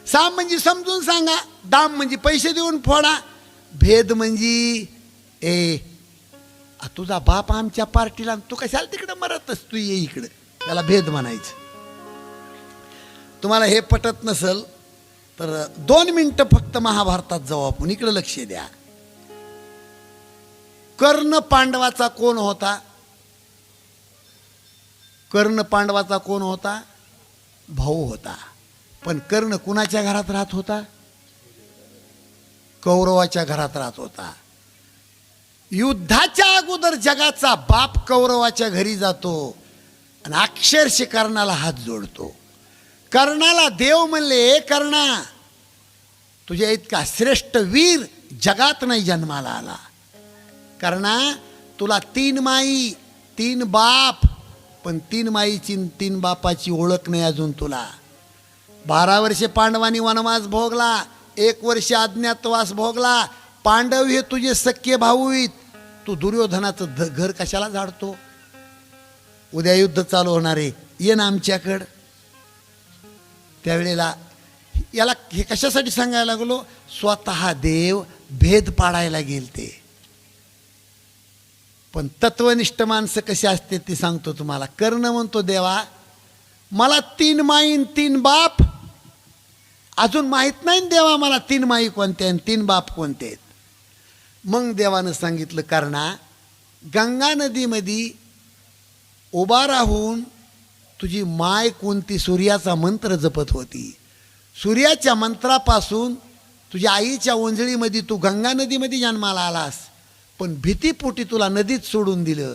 साम म्हणजे समजून सांगा, दाम म्हणजे पैसे देऊन फोडा, भेद म्हणजे तुझा बाप आमच्या पार्टीला, तू कशाला तिकडं मरतस, तू ये इकडं, त्याला भेद म्हणायचं. तुम्हाला हे पटत नसल तर 2 मिनिटं फक्त महाभारतात जाऊ आपण. इकडं लक्ष द्या. कर्ण पांडवाचा कोण होता? कर्ण पांडवाचा कोण होता? भाऊ होता. पण कर्ण कुणाच्या घरात राहत होता? कौरवाच्या घरात राहत होता. युद्धाच्या अगोदर जगाचा बाप कौरवाच्या घरी जातो आणि अक्षरशः कर्णाला हात जोडतो. कर्णाला देव म्हणले, ए कर्णा, तुझ्या इतका श्रेष्ठ वीर जगात नाही जन्माला आला. कर्णा, तुला 3 माई 3 बाप, पण 3 माईची 3 बापाची ओळख नाही अजून तुला. 12 वर्षे पांडवांनी वनवास भोगला, 1 वर्ष अज्ञातवास भोगला. पांडव हे तुझे सख्खे भाऊ आहेत. तू दुर्योधनाचं घर कशाला झाडतो? उद्या युद्ध चालू होणार आहे, ये ना आमच्याकडं. त्यावेळेला याला हे कशासाठी सांगायला लागलो? स्वतः देव भेद पाडायला गेलते. पण तत्वनिष्ठ माणसं कशी असते ते सांगतो तुम्हाला. कर्ण म्हणतो, देवा मला 3 माई 3 बाप अजून माहीत नाही देवा, मला 3 माई कोणत्या 3 बाप कोणते आहेत. मग देवानं सांगितलं, कर्णा, गंगा नदीमध्ये उभा राहून तुझी माय कोणती सूर्याचा मंत्र जपत होती. सूर्याच्या मंत्रापासून तुझ्या आईच्या ओंजळीमध्ये तू गंगा नदीमध्ये जन्माला आलास. पण भीतीपोटी तुला नदीत सोडून दिलं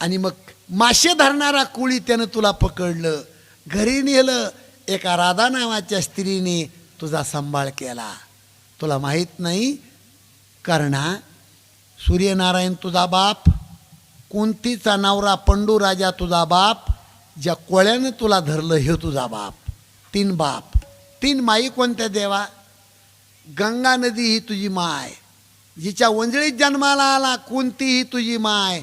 आणि मग मासे धरणारा कोळी त्यानं तुला पकडलं, घरी नेलं. एका राधा नावाच्या स्त्रीने तुझा सांभाळ केला. तुला माहीत नाही कर्णा, सूर्यनारायण तुझा बाप, कुंतीचा नवरा पंडू राजा तुझा बाप, ज्या कोळ्यानं तुला धरलं हे तुझा बाप. 3 बाप. 3 माई कोणत्या देवा? गंगा नदी ही तुझी माय, जिच्या वंजळीत जन्माला आला कुंती ही तुझी माय,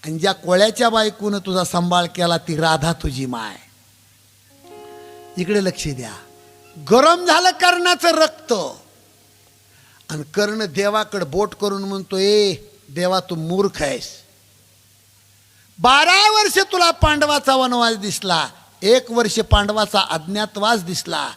आणि ज्या कोळ्याच्या बायकोनं तुझा सांभाळ केला ती राधा तुझी माय. इकडे लक्ष द्या. गरम झालं कर्णाचं रक्त आणि कर्ण देवाकडे बोट करून म्हणतो, ए देवा, तू मूर्ख आहेस. 12 वर्ष तुला पांडवाचा वनवास दिसला, 1 वर्ष पांडवाचा अज्ञातवास दिसला,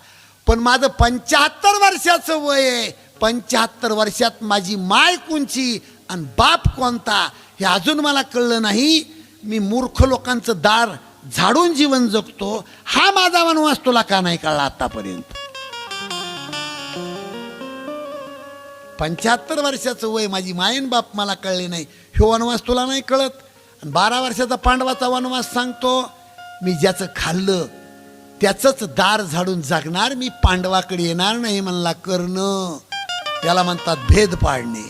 पण माझं 75 वर्षाचं वय आहे. 75 वर्षात माझी माय कोणची आणि बाप कोणता हे अजून मला कळलं नाही. मी मूर्ख लोकांचं दार झाडून जीवन जगतो. हा माझा वनवास तुला का नाही कळला आतापर्यंत? 75 वर्षाचं वय, माझी मायन बाप मला कळले नाही, ह्यो वनवास तुला नाही कळत. 12 वर्षाचा पांडवाचा वनवास सांगतो. मी ज्याचं खाल्लं त्याचंच दार झाडून जगणार, मी पांडवाकडे येणार नाही म्हणला कर्ण. याला म्हणतात भेद पाडणे.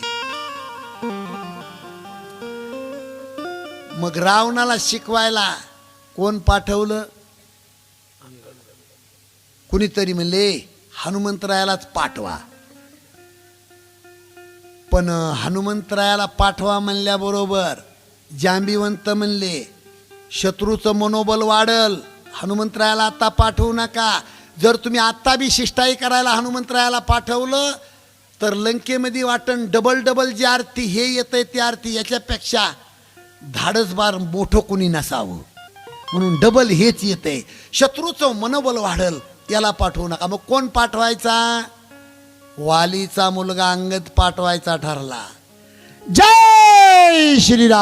मग रावणाला शिकवायला कोण पाठवलं? कुणीतरी म्हणले हनुमंतरायालाच पाठवा. पण हनुमंतरायाला पाठवा म्हणल्याबरोबर जांबीवंत म्हणले शत्रूचं मनोबल वाढल, हनुमंतरायाला आता पाठवू नका. जर तुम्ही आत्ता बी शिष्टाई करायला हनुमंतरायाला पाठवलं तर लंकेमध्ये वाटण डबल जी आरती हे येतंय ती आरती याच्यापेक्षा धाडसबार मोठं कुणी नसावं, म्हणून डबल हेच येतंय. शत्रूचं मनोबल वाढल, याला पाठवू नका. मग कोण पाठवायचा? वालीचा मुलगा अंगद पाठवायचा ठरला. जय श्रीराम.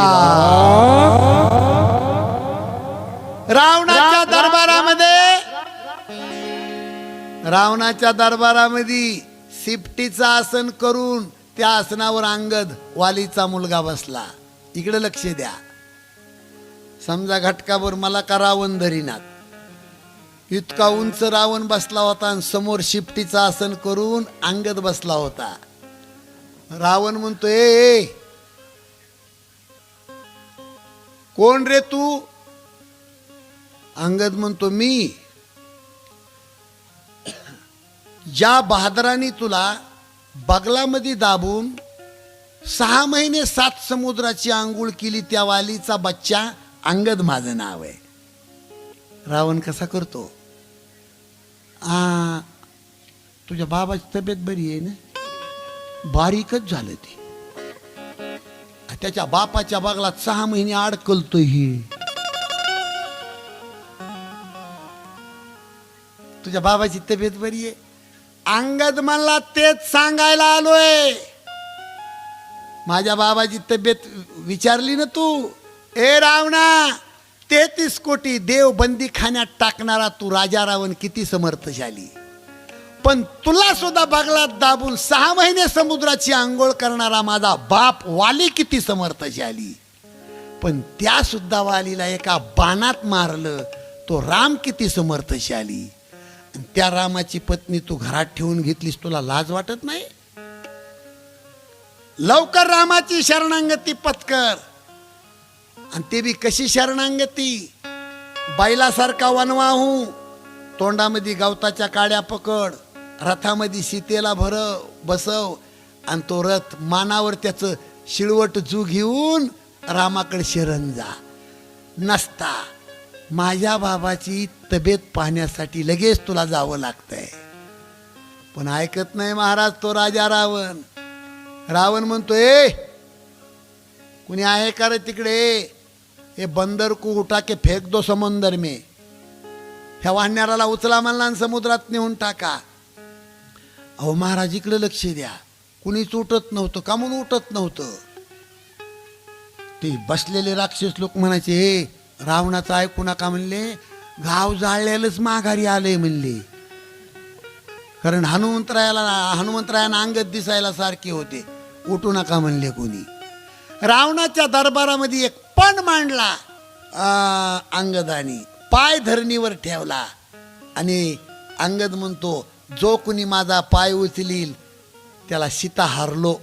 रावणाच्या दरबारामध्ये सिफ्टीचं आसन करून त्या आसनावर अंगद वालीचा मुलगा बसला. इकडे लक्ष द्या. समजा घटकावर मला का रावण धरीनात, इतका उंच रावण बसला होता आणि समोर शिफ्टीचं आसन करून अंगद बसला होता. रावण म्हणतो, ए कोण रे तू? अंगद म्हणतो, मी ज्या बहादराने तुला बगलामध्ये दाबून 6 महिने 7 समुद्राची आंघोळ केली त्या वालीचा बच्चा अंगद माझं नाव आहे. रावण कसा करतो, तुझ्या बाबाची तब्येत बरी आहे ना? बारीकच झालं ती. त्याच्या बापाच्या बगलात 6 महिने अडकलतोय ही. तुझ्या बाबाची तब्येत बरी आहे? अंगद म्हणला, तेच सांगायला आलोय. माझ्या बाबाची तब्येत विचारली ना तू? ए रावणा, 33 कोटी देव बंदी खाण्यात टाकणारा तू राजा रावण किती समर्थशाली, पण तुला सुद्धा बगलात दाबून 6 महिने समुद्राची आंघोळ करणारा माझा बाप वाली किती समर्थशाली, पण त्या सुद्धा वालीला एका बाणात मारलं तो राम किती समर्थशाली. त्या रामाची पत्नी तू घरात ठेवून घेतलीस, तुला लाज वाटत नाही? लवकर रामाची शरणांगती पत्कर. आणि ते बी कशी शरणांगती? बैलासारखा वनवाहू, तोंडामध्ये गवताच्या काड्या पकड, रथामध्ये सीतेला बसव आणि तो रथ मानावर त्याचं शिळवट जू घेऊन रामाकडे शरण जा. नसता माझ्या बाबाची तब्येत पाहण्यासाठी लगेच तुला जावं लागतंय. पण ऐकत नाही महाराज तो राजा रावण. रावण म्हणतो, ए कुणी आहे का रे तिकडे? हे बंदर को उठा के फेक दो समुंदर में. ह्या वाहणाराला उचला म्हणला आणि समुद्रात नेऊन टाका. अहो महाराज इकडे लक्ष द्या. कुणीच उठत नव्हतं. का म्हणून उठत नव्हतं? ते बसलेले राक्षस लोक म्हणायचे, हे रावणाचं ऐकू नका म्हणले, गाव जाळलेलंच माघारी आलंय म्हणले. कारण हनुमंतरायानं अंगद दिसायला सारखे होते. उठू नका म्हणले कोणी. रावणाच्या दरबारामध्ये एक पण मांडला अंगदानी, पाय धरणीवर ठेवला आणि अंगद म्हणतो, जो कुणी माझा पाय उचलील त्याला सीता हारलो.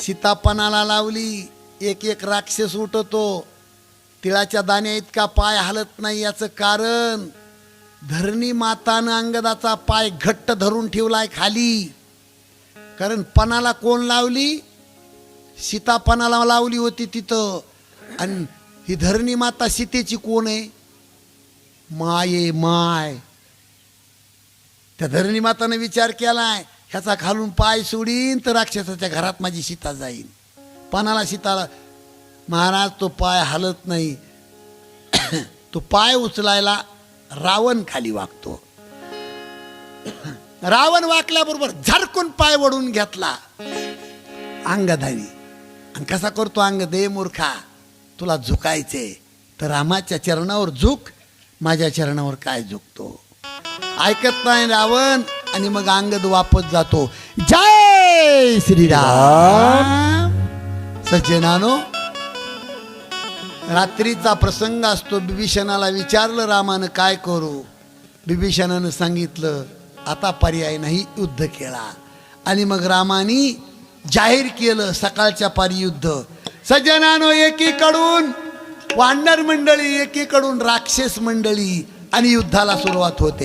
सीता पणाला लावली. एक एक राक्षस उठतो. तिळाच्या दाण्या इतका पाय हलत नाही. याचं कारण धरणी मातानं अंगदाचा पाय घट्ट धरून ठेवलाय खाली. कारण पणाला कोण लावली? सीता पणाला लावली होती तिथं. आणि ही धरणी माता सीतेची कोण आहे? माये माय. त्या धरणी माताने विचार केलाय, ह्याचा खालून पाय सोडीन तर राक्षसाच्या घरात माझी सीता जाईन. पणाला सीताला महाराज तो पाय हलत नाही. तो पाय उचलायला रावण खाली वागतो. रावण वाकल्याबरोबर झरकून पाय वडून घेतला अंगदानी. आणि कसा करतो अंगद? ए मूर्खा, तुला झुकायचे तर रामाच्या चरणावर झुक, माझ्या चरणावर काय झुकतो? ऐकत नाही रावण. आणि मग अंगद वापस जातो. जय श्रीराम. सज्जनानो, रात्रीचा प्रसंग असतो. बिभीषणाला विचारलं रामानं काय करू? बिभीषणानं सांगितलं आता पर्याय नाही, युद्ध खेळा. आणि मग रामानी जाहीर केलं सकाळच्या पारी युद्ध. सज्जनानो, एकीकडून वानर मंडळी, एकीकडून राक्षस मंडळी, आणि युद्धाला सुरुवात होते.